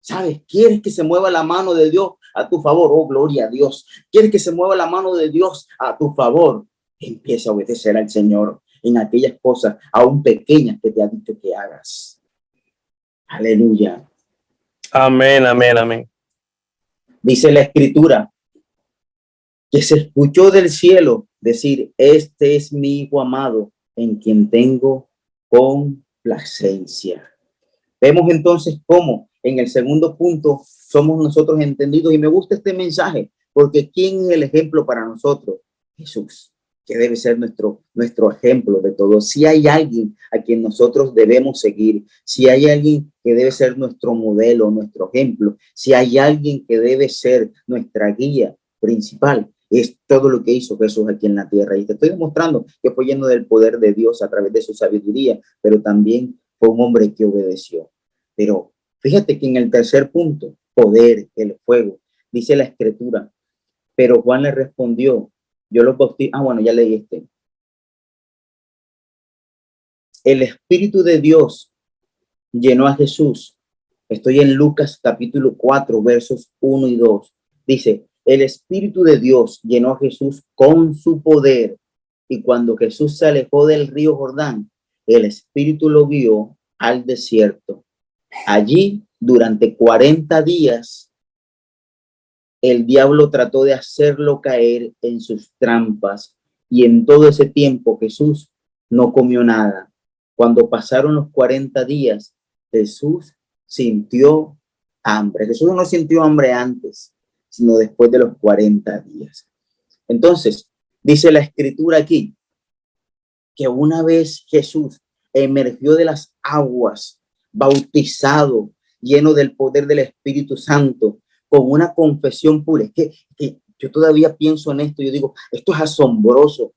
¿Sabes? ¿Quieres que se mueva la mano de Dios a tu favor? Oh, gloria a Dios. ¿Quieres que se mueva la mano de Dios a tu favor? Empieza a obedecer al Señor en aquellas cosas, aún pequeñas, que te ha dicho que hagas. Aleluya. Amén, amén, amén. Dice la escritura que se escuchó del cielo decir, este es mi Hijo amado en quien tengo complacencia. Vemos entonces cómo en el segundo punto somos nosotros entendidos, y me gusta este mensaje porque ¿quién es el ejemplo para nosotros? Jesús, que debe ser nuestro ejemplo de todo. Si hay alguien a quien nosotros debemos seguir, si hay alguien que debe ser nuestro modelo, nuestro ejemplo, si hay alguien que debe ser nuestra guía principal, es todo lo que hizo Jesús aquí en la tierra. Y te estoy demostrando que fue lleno del poder de Dios a través de su sabiduría, pero también fue un hombre que obedeció. Pero fíjate que en el tercer punto, poder, el fuego, dice la escritura Pero Juan le respondió, yo los bautizo. Ah, bueno, ya leí este. El Espíritu de Dios llenó a Jesús. Estoy en Lucas capítulo 4, versos 1 y 2. Dice, el Espíritu de Dios llenó a Jesús con su poder. Y cuando Jesús se alejó del río Jordán, el Espíritu lo guió al desierto. Allí, durante 40 días, el diablo trató de hacerlo caer en sus trampas. Y en todo ese tiempo Jesús no comió nada. Cuando pasaron los 40 días, Jesús sintió hambre. Jesús no sintió hambre antes, sino después de los 40 días. Entonces, dice la escritura aquí, que una vez Jesús emergió de las aguas, bautizado, lleno del poder del Espíritu Santo, con una confesión pura. Es que yo todavía pienso en esto, yo digo, esto es asombroso.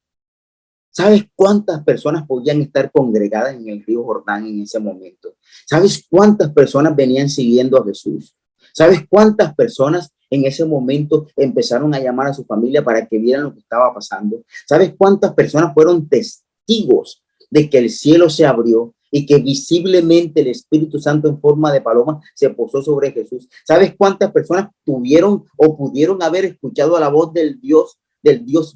¿Sabes cuántas personas podían estar congregadas en el río Jordán en ese momento? ¿Sabes cuántas personas venían siguiendo a Jesús? ¿Sabes cuántas personas en ese momento empezaron a llamar a su familia para que vieran lo que estaba pasando? ¿Sabes cuántas personas fueron testigos de que el cielo se abrió y que visiblemente el Espíritu Santo en forma de paloma se posó sobre Jesús? ¿Sabes cuántas personas tuvieron o pudieron haber escuchado a la voz del Dios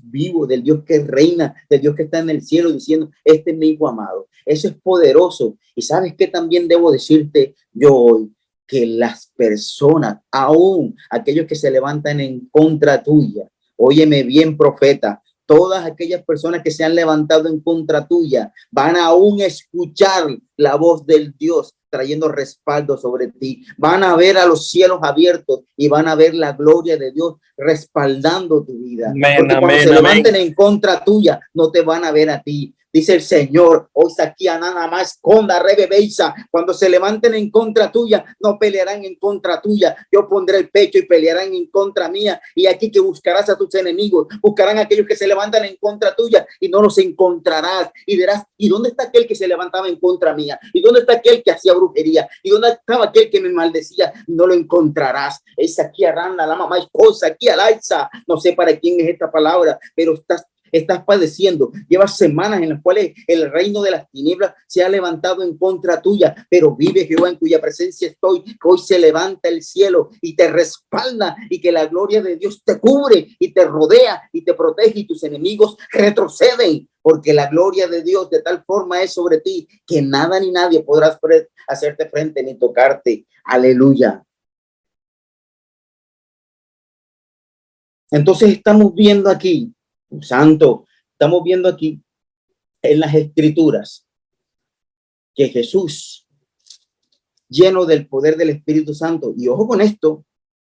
vivo, del Dios que reina, del Dios que está en el cielo diciendo, este es mi hijo amado? Eso es poderoso. Y sabes que también debo decirte yo hoy, que las personas, aún aquellos que se levantan en contra tuya, óyeme bien, profeta, todas aquellas personas que se han levantado en contra tuya van a aún escuchar la voz del Dios trayendo respaldo sobre ti. Van a ver a los cielos abiertos y van a ver la gloria de Dios respaldando tu vida. Amén, Porque cuando amén, se levanten amén. en contra tuya, no te van a ver a ti. Dice el Señor, hoy aquí a nada más conda rebebeisa, cuando se levanten en contra tuya, no pelearán en contra tuya. Yo pondré el pecho y pelearán en contra mía. Y aquí que buscarás a tus enemigos, buscarán a aquellos que se levantan en contra tuya y no los encontrarás. Y dirás, ¿y dónde está aquel que se levantaba en contra mía? ¿Y dónde está aquel que hacía brujería? ¿Y dónde estaba aquel que me maldecía? No lo encontrarás. Es aquí arranda la mamá, es cosa aquí alaiza. No sé para quién es esta palabra, pero estás padeciendo, llevas semanas en las cuales el reino de las tinieblas se ha levantado en contra tuya, pero vive Jehová en cuya presencia estoy, que hoy se levanta el cielo y te respalda y que la gloria de Dios te cubre y te rodea y te protege y tus enemigos retroceden, porque la gloria de Dios de tal forma es sobre ti que nada ni nadie podrá hacerte frente ni tocarte. Aleluya. Entonces estamos viendo aquí, santo, estamos viendo aquí en las escrituras que Jesús, lleno del poder del Espíritu Santo, y ojo con esto,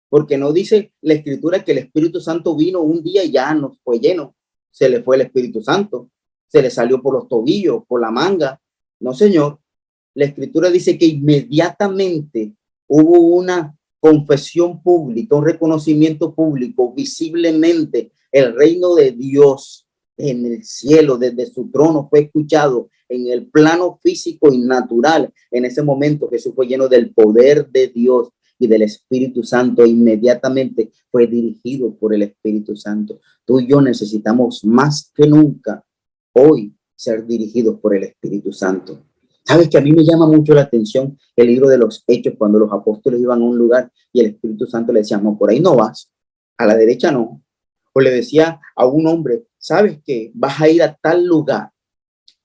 porque no dice la escritura que el Espíritu Santo vino un día y ya no fue lleno, se le fue el Espíritu Santo, se le salió por los tobillos, por la manga. No, señor, la escritura dice que inmediatamente hubo una confesión pública, un reconocimiento público, visiblemente el reino de Dios en el cielo, desde su trono, fue escuchado en el plano físico y natural. En ese momento Jesús fue lleno del poder de Dios y del Espíritu Santo, e inmediatamente fue dirigido por el Espíritu Santo. Tú y yo necesitamos más que nunca hoy ser dirigidos por el Espíritu Santo. Sabes que a mí me llama mucho la atención el libro de los Hechos, cuando los apóstoles iban a un lugar y el Espíritu Santo le decía, no, por ahí no vas, a la derecha no. O le decía a un hombre, sabes que vas a ir a tal lugar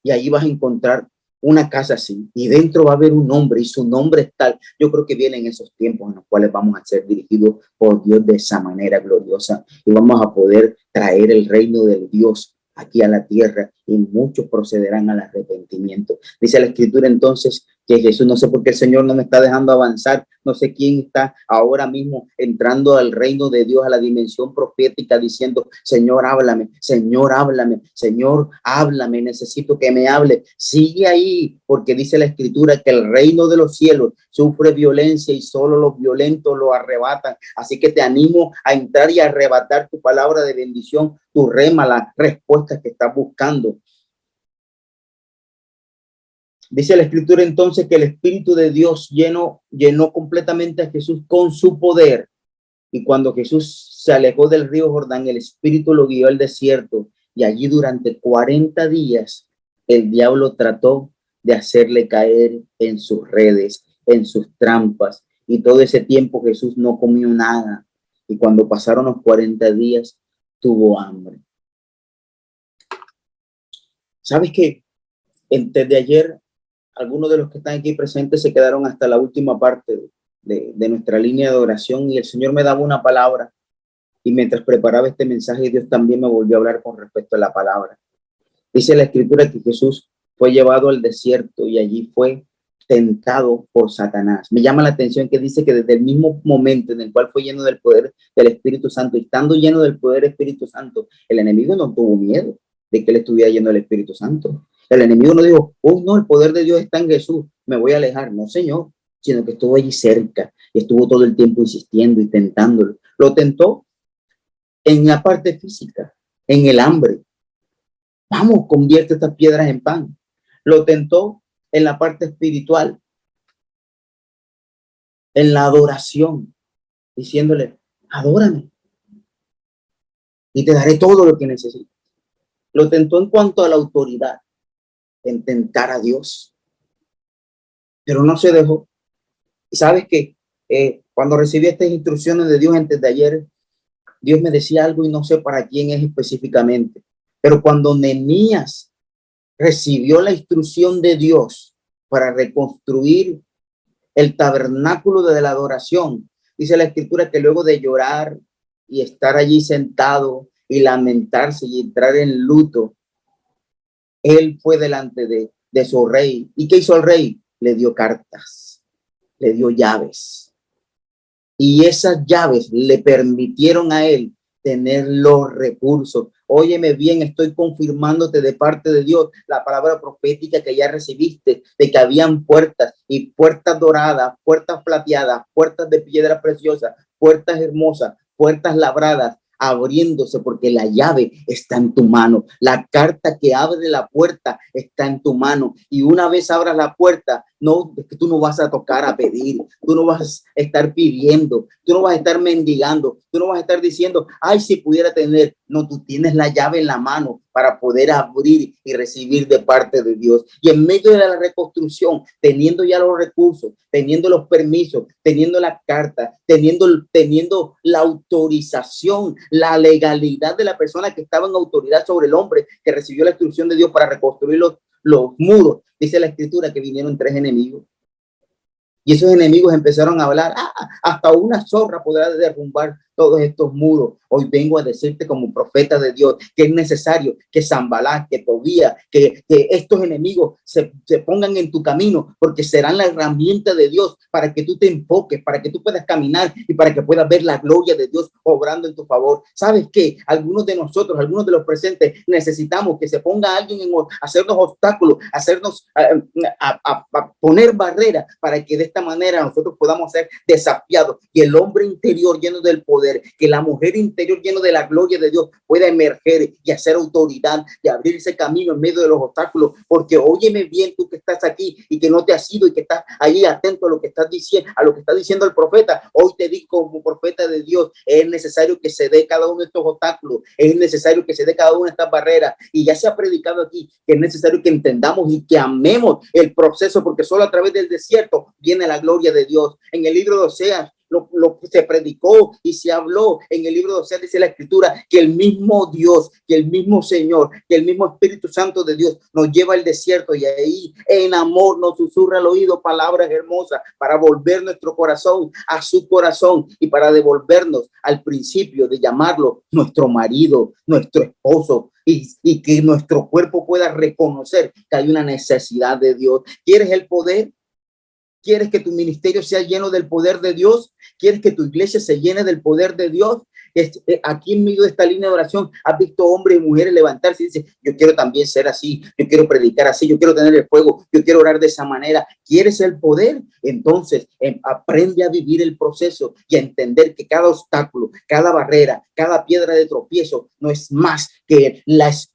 y ahí vas a encontrar una casa así y dentro va a haber un hombre y su nombre es tal. Yo creo que vienen esos tiempos en los cuales vamos a ser dirigidos por Dios de esa manera gloriosa y vamos a poder traer el reino del Dios aquí a la tierra y muchos procederán al arrepentimiento. Dice la escritura entonces que Jesús, no sé por qué el Señor no me está dejando avanzar, no sé quién está ahora mismo entrando al reino de Dios, a la dimensión profética, diciendo, Señor, háblame, Señor, háblame, Señor, háblame, necesito que me hable. Sigue ahí, porque dice la escritura que el reino de los cielos sufre violencia y solo los violentos lo arrebatan. Así que te animo a entrar y a arrebatar tu palabra de bendición, tu rema, las respuestas que estás buscando. Dice la escritura entonces que el Espíritu de Dios llenó completamente a Jesús con su poder. Y cuando Jesús se alejó del río Jordán, el Espíritu lo guió al desierto y allí durante 40 días el diablo trató de hacerle caer en sus redes, en sus trampas. Y todo ese tiempo Jesús no comió nada. Y cuando pasaron los 40 días, tuvo hambre. ¿Sabes qué? Desde ayer, algunos de los que están aquí presentes se quedaron hasta la última parte de nuestra línea de oración y el Señor me daba una palabra. Y mientras preparaba este mensaje, Dios también me volvió a hablar con respecto a la palabra. Dice la Escritura que Jesús fue llevado al desierto y allí fue tentado por Satanás. Me llama la atención que dice que desde el mismo momento en el cual fue lleno del poder del Espíritu Santo, y estando lleno del poder del Espíritu Santo, el enemigo no tuvo miedo de que él estuviera lleno del Espíritu Santo. El enemigo no dijo, oh no, el poder de Dios está en Jesús, me voy a alejar. No, Señor, sino que estuvo allí cerca y estuvo todo el tiempo insistiendo y tentándolo. Lo tentó en la parte física, en el hambre. Vamos, convierte estas piedras en pan. Lo tentó en la parte espiritual, en la adoración, diciéndole, adórame y te daré todo lo que necesites. Lo tentó en cuanto a la autoridad, en tentar a Dios, pero no se dejó. Y sabes que cuando recibí estas instrucciones de Dios antes de ayer, Dios me decía algo y no sé para quién es específicamente, pero cuando Nehemías recibió la instrucción de Dios para reconstruir el tabernáculo de la adoración, dice la Escritura que luego de llorar y estar allí sentado y lamentarse y entrar en luto, él fue delante de su rey. ¿Y qué hizo el rey? Le dio cartas, le dio llaves. Y esas llaves le permitieron a él tener los recursos. Óyeme bien, estoy confirmándote de parte de Dios la palabra profética que ya recibiste, de que habían puertas y puertas doradas, puertas plateadas, puertas de piedra preciosa, puertas hermosas, puertas labradas, abriéndose porque la llave está en tu mano. La carta que abre la puerta está en tu mano. Y una vez abras la puerta, no, es que tú no vas a tocar a pedir, tú no vas a estar pidiendo, tú no vas a estar mendigando, tú no vas a estar diciendo, ay, si pudiera tener. No, tú tienes la llave en la mano para poder abrir y recibir de parte de Dios. Y en medio de la reconstrucción, teniendo ya los recursos, teniendo los permisos, teniendo la carta, teniendo la autorización, la legalidad de la persona que estaba en autoridad sobre el hombre que recibió la instrucción de Dios para reconstruir los muros, dice la Escritura que vinieron 3 enemigos. Y esos enemigos empezaron a hablar, hasta una zorra podrá derrumbar todos estos muros. Hoy vengo a decirte como profeta de Dios que es necesario que Sanballat, que Tobías, que estos enemigos se pongan en tu camino, porque serán la herramienta de Dios para que tú te enfoques, para que tú puedas caminar y para que puedas ver la gloria de Dios obrando en tu favor. ¿Sabes qué? Algunos de nosotros, algunos de los presentes, necesitamos que se ponga alguien en hacernos obstáculos, hacernos a poner barreras para que de esta manera nosotros podamos ser desafiados y el hombre interior lleno del poder, que la mujer interior lleno de la gloria de Dios pueda emerger y hacer autoridad y abrirse camino en medio de los obstáculos. Porque óyeme bien, tú que estás aquí y que no te has ido y que estás ahí atento a lo que estás diciendo, a lo que está diciendo el profeta, hoy te digo como profeta de Dios, es necesario que se dé cada uno de estos obstáculos, es necesario que se dé cada una de estas barreras, y ya se ha predicado aquí que es necesario que entendamos y que amemos el proceso, porque solo a través del desierto viene la gloria de Dios. En el libro de Oseas se predicó y se habló en el libro de Oseas, dice la Escritura, que el mismo Dios, que el mismo Señor, que el mismo Espíritu Santo de Dios nos lleva al desierto y ahí en amor nos susurra al oído palabras hermosas para volver nuestro corazón a su corazón y para devolvernos al principio de llamarlo nuestro marido, nuestro esposo, y que nuestro cuerpo pueda reconocer que hay una necesidad de Dios. ¿Quieres el poder? ¿Quieres que tu ministerio sea lleno del poder de Dios? ¿Quieres que tu iglesia se llene del poder de Dios? Aquí en medio de esta línea de oración, has visto hombres y mujeres levantarse y dicen, yo quiero también ser así, yo quiero predicar así, yo quiero tener el fuego, yo quiero orar de esa manera. ¿Quieres el poder? Entonces aprende a vivir el proceso y a entender que cada obstáculo, cada barrera, cada piedra de tropiezo no es más que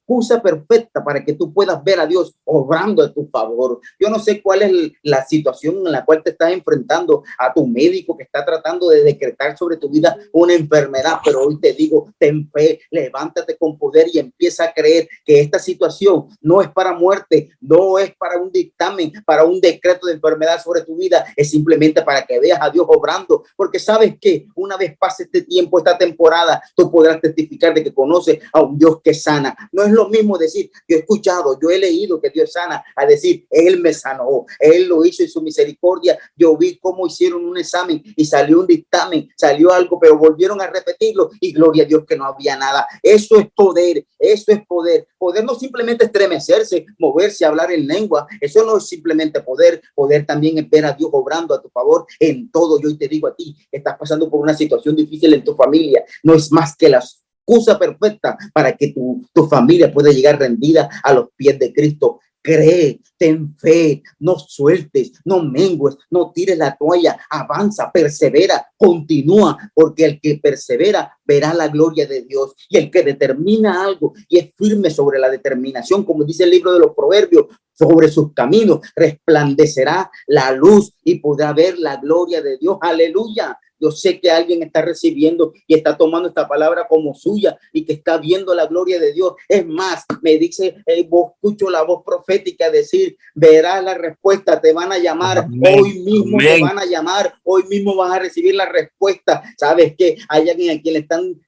excusa perfecta para que tú puedas ver a Dios obrando a tu favor. Yo no sé cuál es la situación en la cual te estás enfrentando, a tu médico que está tratando de decretar sobre tu vida una enfermedad, pero hoy te digo, ten fe, levántate con poder y empieza a creer que esta situación no es para muerte, no es para un dictamen, para un decreto de enfermedad sobre tu vida, es simplemente para que veas a Dios obrando, porque sabes que una vez pase este tiempo, esta temporada, tú podrás testificar de que conoces a un Dios que sana. No es lo mismo decir, yo he escuchado, yo he leído que Dios sana, a decir, Él me sanó, Él lo hizo en su misericordia. Yo vi cómo hicieron un examen y salió un dictamen, salió algo, pero volvieron a repetirlo y gloria a Dios que no había nada. Eso es poder, eso es poder. Poder no simplemente estremecerse, moverse, hablar en lengua, eso no es simplemente poder. Poder también es ver a Dios obrando a tu favor en todo. Yo hoy te digo a ti, estás pasando por una situación difícil en tu familia, no es más que las excusa perfecta para que tu familia pueda llegar rendida a los pies de Cristo. Cree, ten fe, no sueltes, no mengues, no tires la toalla, avanza, persevera, continúa, porque el que persevera verá la gloria de Dios, y el que determina algo y es firme sobre la determinación, como dice el libro de los Proverbios, sobre sus caminos resplandecerá la luz y podrá ver la gloria de Dios. Aleluya. Yo sé que alguien está recibiendo y está tomando esta palabra como suya y que está viendo la gloria de Dios. Es más, me dice, vos escucho la voz profética decir, verás la respuesta, te van a llamar, amén, hoy mismo amén. Te van a llamar, hoy mismo vas a recibir la respuesta. ¿Sabes qué? Hay alguien a quien le están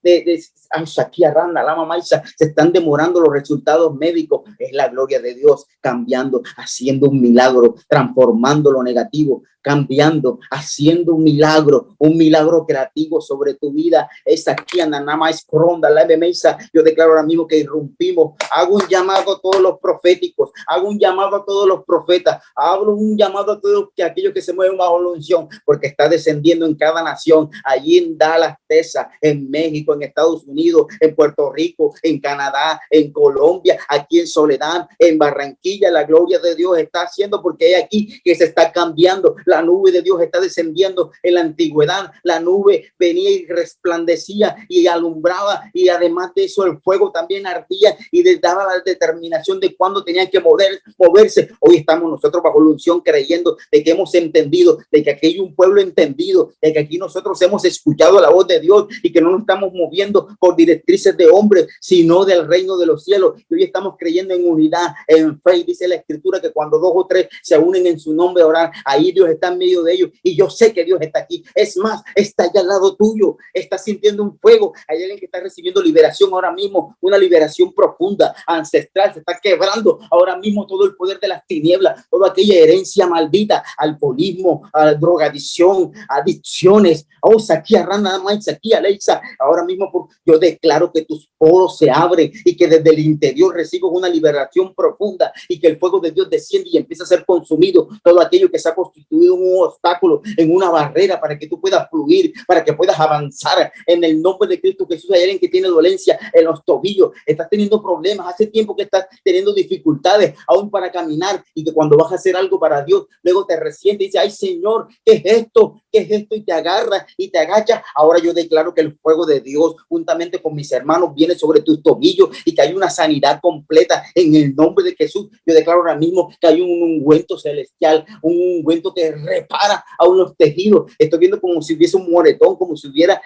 aquí arranda, la mamá se están demorando los resultados médicos. Es la gloria de Dios cambiando, haciendo un milagro, transformando lo negativo, cambiando, haciendo un milagro creativo sobre tu vida. Es aquí, Ananama, es Coronda, la mesa. Yo declaro ahora mismo que irrumpimos. Hago un llamado a todos los proféticos, hago un llamado a todos los profetas, hablo un llamado a todos aquellos que se mueven bajo la unción, porque está descendiendo en cada nación, allí en Dallas, Texas, en México, en Estados Unidos, en Puerto Rico, en Canadá, en Colombia, aquí en Soledad, en Barranquilla. La gloria de Dios está haciendo, porque hay aquí que se está cambiando. La nube de Dios está descendiendo. En la antigüedad, la nube venía y resplandecía y alumbraba, y además de eso el fuego también ardía y les daba la determinación de cuándo tenían que moverse. Hoy estamos nosotros bajo la unción, creyendo de que hemos entendido, de que aquí hay un pueblo entendido, de que aquí nosotros hemos escuchado la voz de Dios y que no nos estamos moviendo por directrices de hombres, sino del reino de los cielos. Y hoy estamos creyendo en unidad, en fe. Dice la escritura que cuando 2 o 3 se unen en su nombre a orar, ahí Dios está en medio de ellos, y yo sé que Dios está aquí. Es más, está allá al lado tuyo, está sintiendo un fuego. Hay alguien que está recibiendo liberación ahora mismo, una liberación profunda, ancestral. Se está quebrando ahora mismo todo el poder de las tinieblas, toda aquella herencia maldita, alcoholismo, a drogadicción, adicciones. Oh, Saquía, Rana, Saquía, Leisa. Ahora mismo yo declaro que tus poros se abren y que desde el interior recibes una liberación profunda, y que el fuego de Dios desciende y empieza a ser consumido todo aquello que se ha constituido en un obstáculo, en una barrera, para que tú puedas fluir, para que puedas avanzar en el nombre de Cristo Jesús. Hay alguien que tiene dolencia en los tobillos, estás teniendo problemas, hace tiempo que estás teniendo dificultades aún para caminar, y que cuando vas a hacer algo para Dios, luego te resiente y dice, ay Señor, ¿qué es esto? ¿Qué es esto? Y te agarra y te agacha. Ahora yo declaro que el fuego de Dios, juntamente con mis hermanos, viene sobre tus tobillos, y que hay una sanidad completa en el nombre de Jesús. Yo declaro ahora mismo que hay un ungüento celestial, un ungüento que repara a unos tejidos. Estoy viendo como si hubiese un moretón, como si hubiera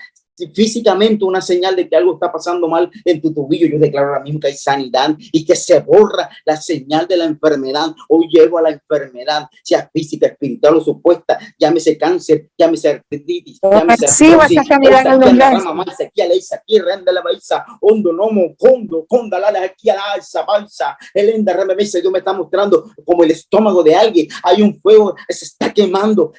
físicamente una señal de que algo está pasando mal en tu tobillo. Yo declaro ahora mismo que hay sanidad y que se borra la señal de la enfermedad. Hoy llevo a la enfermedad, sea física, espiritual o supuesta, llámese cáncer, llámese artritis, llámese artrosis, Dios me está mostrando como el estómago de alguien. Hay un fuego, se está quemando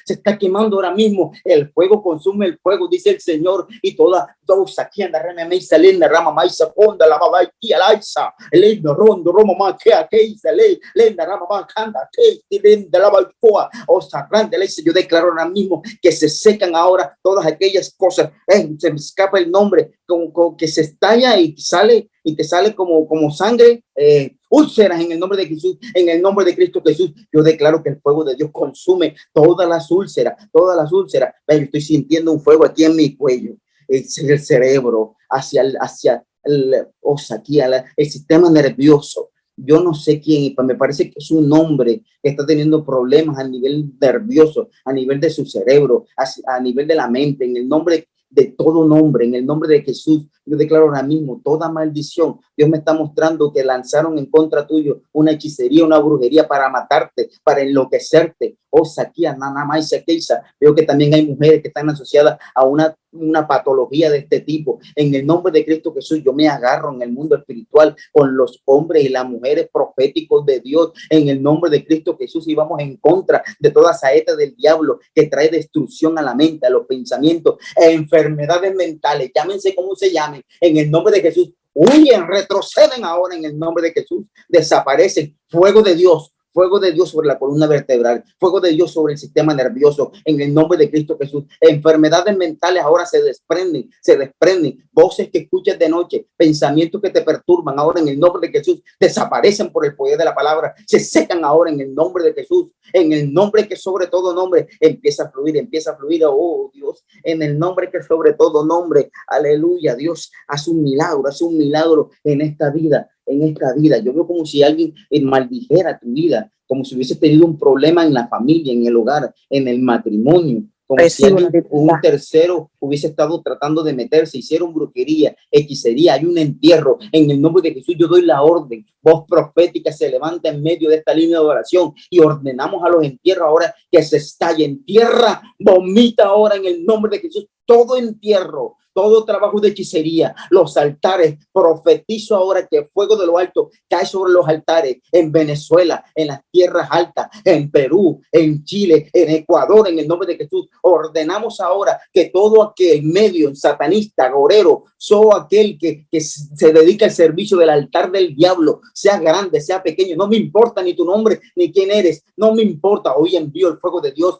ahora mismo. El fuego consume el fuego, dice el Señor. Y toda aquí anda remeisa lenda rama maisa ponda la baba y alaisa lenda rondo romo ma que isa lenda rama ma canda que lenda la balcoa o sarrande le. Yo declaro ahora mismo que se secan ahora todas aquellas cosas. Se me escapa el nombre, como que se estalla y sale, y te sale como sangre, úlceras, en el nombre de Jesús, en el nombre de Cristo Jesús. Yo declaro que el fuego de Dios consume todas las úlceras, todas las úlceras. Yo estoy sintiendo un fuego aquí en mi cuello, el cerebro, hacia el sistema nervioso. Yo no sé quién, pero me parece que es un hombre que está teniendo problemas a nivel nervioso, a nivel de su cerebro, a nivel de la mente, en el nombre de todo nombre, en el nombre de Jesús. Yo declaro ahora mismo toda maldición. Dios me está mostrando que lanzaron en contra tuyo una hechicería, una brujería para matarte, para enloquecerte. Oh, Saquía, Nanamá y Saqueisa. Veo que también hay mujeres que están asociadas a una patología de este tipo. En el nombre de Cristo Jesús, yo me agarro en el mundo espiritual con los hombres y las mujeres proféticos de Dios. En el nombre de Cristo Jesús, y vamos en contra de toda saeta del diablo que trae destrucción a la mente, a los pensamientos, a enfermedades mentales, llámense como se llamen, en el nombre de Jesús. Huyen, retroceden ahora en el nombre de Jesús, desaparecen. Fuego de Dios sobre la columna vertebral, fuego de Dios sobre el sistema nervioso, en el nombre de Cristo Jesús. Enfermedades mentales ahora se desprenden, voces que escuchas de noche, pensamientos que te perturban, ahora en el nombre de Jesús, desaparecen por el poder de la palabra, se secan ahora en el nombre de Jesús, en el nombre que sobre todo nombre, empieza a fluir, oh Dios, en el nombre que sobre todo nombre, aleluya, Dios, haz un milagro en esta vida. Yo veo como si alguien maldijera tu vida, como si hubiese tenido un problema en la familia, en el hogar, en el matrimonio, como si alguien, un tercero hubiese estado tratando de meterse, hicieron brujería, hechicería, hay un entierro. En el nombre de Jesús yo doy la orden, voz profética se levanta en medio de esta línea de oración y ordenamos a los entierros ahora que se estallen. Tierra, vomita ahora en el nombre de Jesús todo entierro, todo trabajo de hechicería, los altares. Profetizo ahora que el fuego de lo alto cae sobre los altares en Venezuela, en las tierras altas, en Perú, en Chile, en Ecuador, en el nombre de Jesús. Ordenamos ahora que todo aquel medio satanista, agorero, todo aquel que se dedica al servicio del altar del diablo, sea grande, sea pequeño, no me importa ni tu nombre, ni quién eres, no me importa. Hoy envío el fuego de Dios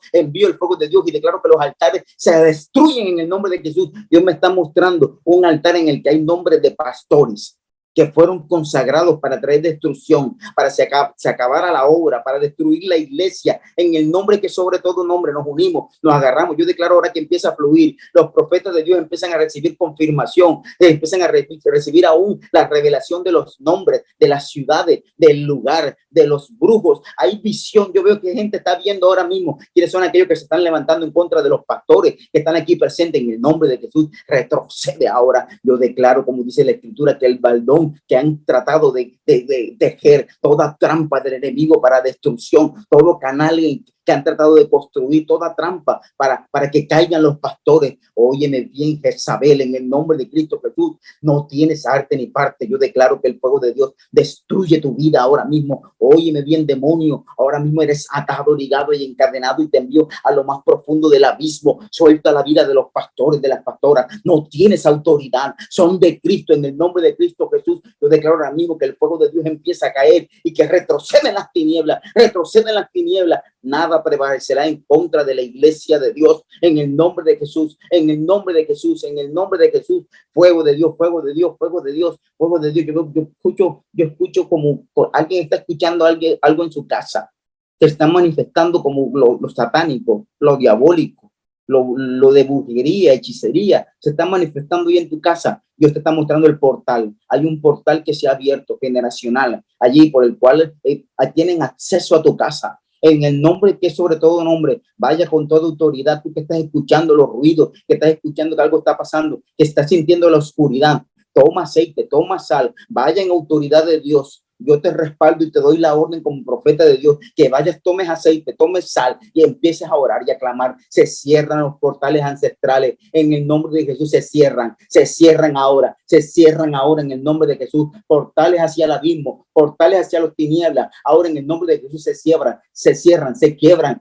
y declaro que los altares se destruyen en el nombre de Jesús. Dios me está mostrando un altar en el que hay nombres de pastores que fueron consagrados para traer destrucción, para se acabara la obra, para destruir la iglesia. En el nombre que sobre todo nombre nos unimos, nos agarramos. Yo declaro ahora que empieza a fluir. Los profetas de Dios empiezan a recibir confirmación, empiezan a recibir aún la revelación de los nombres, de las ciudades, del lugar, de los brujos. Hay visión. Yo veo que gente está viendo ahora mismo quiénes son aquellos que se están levantando en contra de los pastores que están aquí presentes. En el nombre de Jesús, retrocede ahora. Yo declaro, como dice la escritura, que el baldón que han tratado de tejer, toda trampa del enemigo para destrucción, todo canal que han tratado de construir, toda trampa para que caigan los pastores. Óyeme bien, Jezabel, en el nombre de Cristo Jesús, no tienes arte ni parte. Yo declaro que el fuego de Dios destruye tu vida ahora mismo. Óyeme bien, demonio, ahora mismo eres atado, ligado y encadenado y te envío a lo más profundo del abismo. Suelta la vida de los pastores, de las pastoras. No tienes autoridad, son de Cristo. En el nombre de Cristo Jesús, yo declaro ahora mismo que el fuego de Dios empieza a caer y que retroceden las tinieblas, Nada prevalecerá en contra de la iglesia de Dios. En el nombre de Jesús, en el nombre de Jesús, en el nombre de Jesús. Fuego de Dios, fuego de Dios, fuego de Dios, fuego de Dios. Yo escucho como alguien está escuchando algo en su casa. Se están manifestando como lo satánico, lo diabólico, lo de brujería, hechicería, se está manifestando hoy en tu casa. Dios te está mostrando el portal. Hay un portal que se ha abierto, generacional, allí por el cual tienen acceso a tu casa. En el nombre que es sobre todo nombre, vaya con toda autoridad. Tú que estás escuchando los ruidos, que estás escuchando que algo está pasando, que estás sintiendo la oscuridad, toma aceite, toma sal, vaya en autoridad de Dios. Yo te respaldo y te doy la orden como profeta de Dios, que vayas, tomes aceite, tomes sal y empieces a orar y a clamar. Se cierran los portales ancestrales en el nombre de Jesús, se cierran ahora en el nombre de Jesús. Portales hacia el abismo, portales hacia los tinieblas, ahora en el nombre de Jesús se cierran, se quiebran.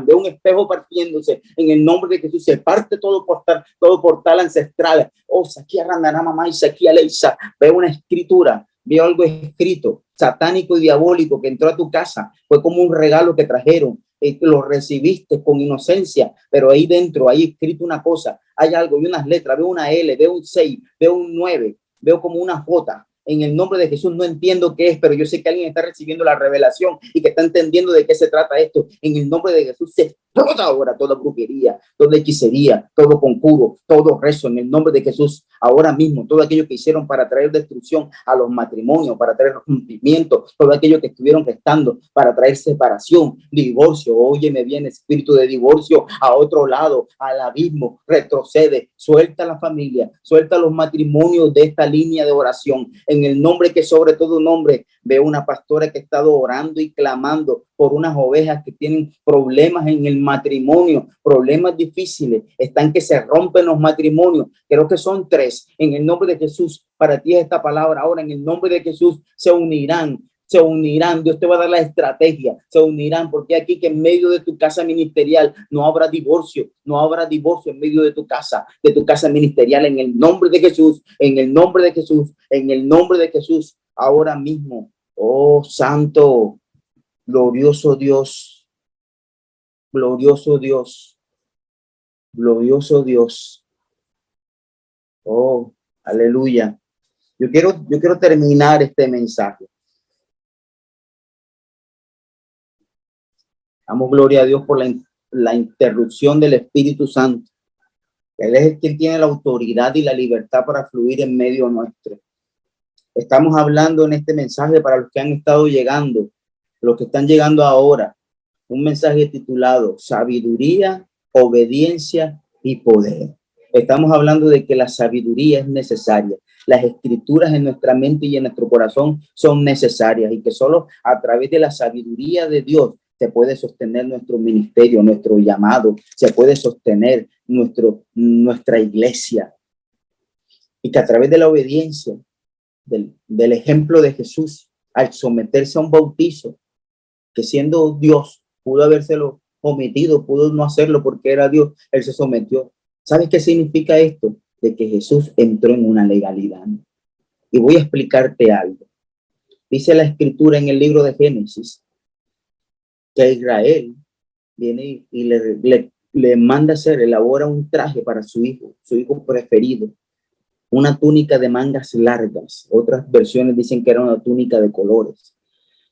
Veo un espejo partiéndose en el nombre de Jesús, se parte todo portal ancestral. Oh, Saquía Randanama Mamá y Saquía Leisa. Veo una escritura. Veo algo escrito, satánico y diabólico, que entró a tu casa. Fue como un regalo que trajeron. Lo recibiste con inocencia, pero ahí dentro hay escrito una cosa. Hay algo, y unas letras. Veo una L, veo un 6, veo un 9, veo como una J. En el nombre de Jesús no entiendo qué es, pero yo sé que alguien está recibiendo la revelación y que está entendiendo de qué se trata esto. En el nombre de Jesús se toda obra, toda brujería, toda hechicería, todo conjuro, todo rezo en el nombre de Jesús. Ahora mismo, todo aquello que hicieron para traer destrucción a los matrimonios, para traer rompimiento, todo aquello que estuvieron gestando para traer separación, divorcio. Óyeme bien, espíritu de divorcio, a otro lado, al abismo, retrocede, suelta la familia, suelta los matrimonios de esta línea de oración. En el nombre que sobre todo nombre, veo una pastora que ha estado orando y clamando por unas ovejas que tienen problemas en el matrimonio, problemas difíciles, están que se rompen los matrimonios. Creo que son 3. En el nombre de Jesús, para ti es esta palabra. Ahora, en el nombre de Jesús, se unirán. Dios te va a dar la estrategia, se unirán, porque aquí que en medio de tu casa ministerial no habrá divorcio en medio de tu casa ministerial, en el nombre de Jesús, en el nombre de Jesús, en el nombre de Jesús, ahora mismo. Oh, santo, glorioso Dios, glorioso Dios, glorioso Dios. Oh, aleluya. Yo quiero terminar este mensaje. Damos gloria a Dios por la interrupción del Espíritu Santo. Él es quien tiene la autoridad y la libertad para fluir en medio nuestro. Estamos hablando en este mensaje para los que han estado llegando, los que están llegando ahora, un mensaje titulado Sabiduría, Obediencia y Poder. Estamos hablando de que la sabiduría es necesaria. Las escrituras en nuestra mente y en nuestro corazón son necesarias y que solo a través de la sabiduría de Dios se puede sostener nuestro ministerio, nuestro llamado, se puede sostener nuestra iglesia. Y que a través de la obediencia, del ejemplo de Jesús, al someterse a un bautizo, que siendo Dios, pudo habérselo omitido, pudo no hacerlo porque era Dios, él se sometió. ¿Sabes qué significa esto? De que Jesús entró en una legalidad. Y voy a explicarte algo. Dice la escritura en el libro de Génesis que Israel viene y le manda hacer, elabora un traje para su hijo preferido, una túnica de mangas largas. Otras versiones dicen que era una túnica de colores.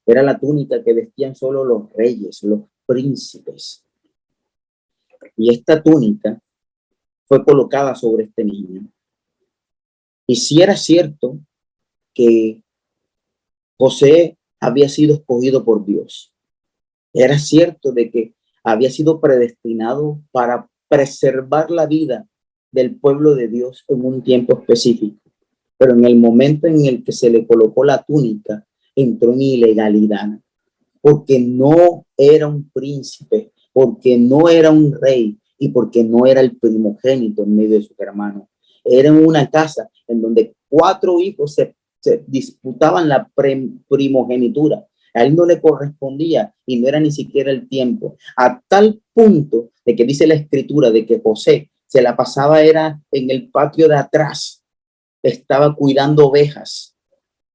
Era la túnica que vestían solo los reyes, los príncipes. Y esta túnica fue colocada sobre este niño. Y si era cierto que José había sido escogido por Dios, era cierto de que había sido predestinado para preservar la vida del pueblo de Dios en un tiempo específico. Pero en el momento en el que se le colocó la túnica, entró en ilegalidad, porque no era un príncipe, porque no era un rey y porque no era el primogénito en medio de sus hermanos. Era en una casa en donde 4 hijos se disputaban la primogenitura. A él no le correspondía y no era ni siquiera el tiempo, a tal punto de que dice la escritura de que José se la pasaba era en el patio de atrás, estaba cuidando ovejas,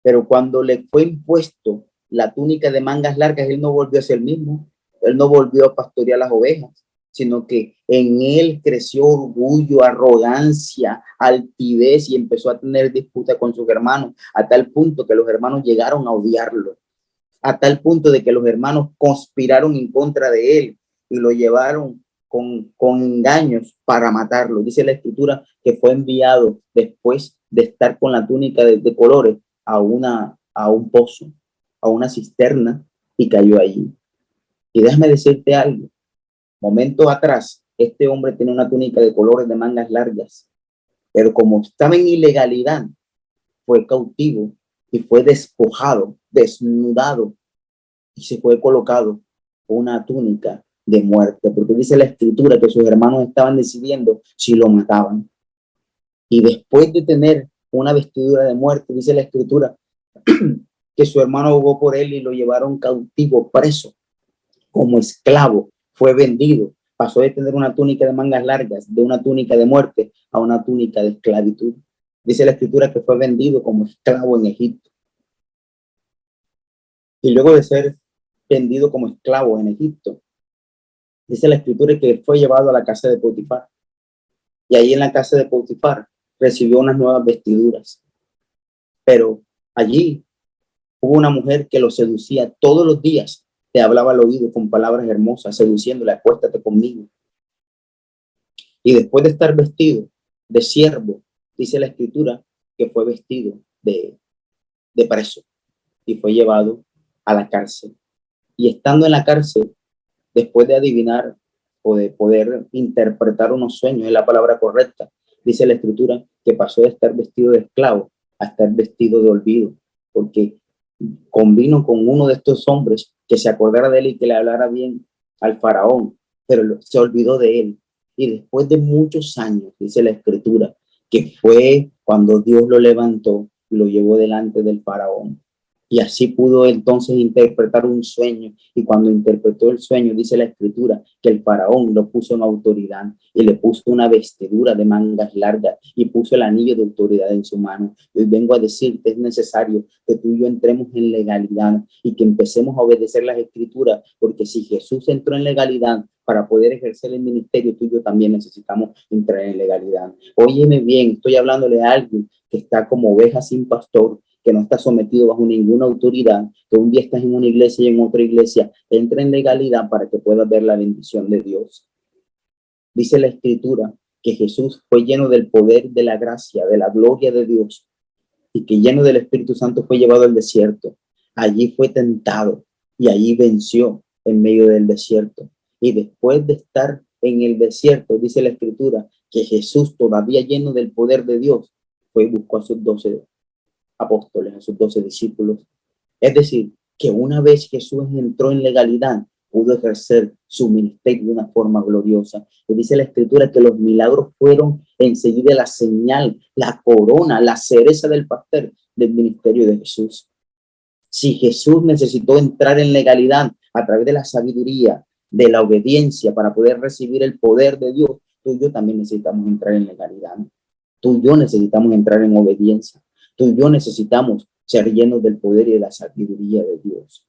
pero cuando le fue impuesto la túnica de mangas largas, él no volvió a ser el mismo, él no volvió a pastorear las ovejas, sino que en él creció orgullo, arrogancia, altivez y empezó a tener disputa con sus hermanos, a tal punto que los hermanos llegaron a odiarlo, a tal punto de que los hermanos conspiraron en contra de él y lo llevaron con engaños para matarlo. Dice la escritura que fue enviado después de estar con la túnica de colores a un pozo, a una cisterna, y cayó allí. Y déjame decirte algo. Momentos atrás, este hombre tenía una túnica de colores de mangas largas, pero como estaba en ilegalidad, fue cautivo y fue despojado, desnudado, y se fue colocado una túnica de muerte, porque dice la escritura que sus hermanos estaban decidiendo si lo mataban. Y después de tener una vestidura de muerte, dice la escritura que su hermano abogó por él y lo llevaron cautivo, preso, como esclavo, fue vendido. Pasó de tener una túnica de mangas largas, de una túnica de muerte, a una túnica de esclavitud. Dice la escritura que fue vendido como esclavo en Egipto. Y luego de ser vendido como esclavo en Egipto, dice la escritura que fue llevado a la casa de Potifar. Y ahí en la casa de Potifar recibió unas nuevas vestiduras. Pero allí hubo una mujer que lo seducía todos los días. te hablaba al oído con palabras hermosas, seduciéndole, acuéstate conmigo. Y después de estar vestido de siervo, dice la escritura que fue vestido de preso y fue llevado a la cárcel. Y estando en la cárcel, después de adivinar o de poder interpretar unos sueños, es la palabra correcta, dice la escritura que pasó de estar vestido de esclavo a estar vestido de olvido, porque convino con uno de estos hombres que se acordara de él y que le hablara bien al faraón, pero se olvidó de él. Y después de muchos años, dice la escritura, que fue cuando Dios lo levantó y lo llevó delante del faraón. Y así pudo entonces interpretar un sueño. Y cuando interpretó el sueño, dice la escritura que el faraón lo puso en autoridad y le puso una vestidura de mangas largas y puso el anillo de autoridad en su mano. Hoy vengo a decirte, es necesario que tú y yo entremos en legalidad y que empecemos a obedecer las escrituras, porque si Jesús entró en legalidad para poder ejercer el ministerio, tú y yo también necesitamos entrar en legalidad. Óyeme bien, estoy hablándole a alguien que está como oveja sin pastor, que no está sometido bajo ninguna autoridad, que un día estás en una iglesia y en otra iglesia. Entra en legalidad para que puedas ver la bendición de Dios. Dice la escritura que Jesús fue lleno del poder, de la gracia, de la gloria de Dios, y que lleno del Espíritu Santo fue llevado al desierto. Allí fue tentado y allí venció en medio del desierto. Y después de estar en el desierto, dice la escritura que Jesús, todavía lleno del poder de Dios, fue y buscó a sus 12 apóstoles, a sus 12 discípulos. Es decir, que una vez Jesús entró en legalidad, pudo ejercer su ministerio de una forma gloriosa. Y dice la escritura que los milagros fueron enseguida la señal, la corona, la cereza del pastel del ministerio de Jesús. Si Jesús necesitó entrar en legalidad a través de la sabiduría, de la obediencia para poder recibir el poder de Dios, tú y yo también necesitamos entrar en legalidad. Tú y yo necesitamos entrar en obediencia. Tú y yo necesitamos ser llenos del poder y de la sabiduría de Dios.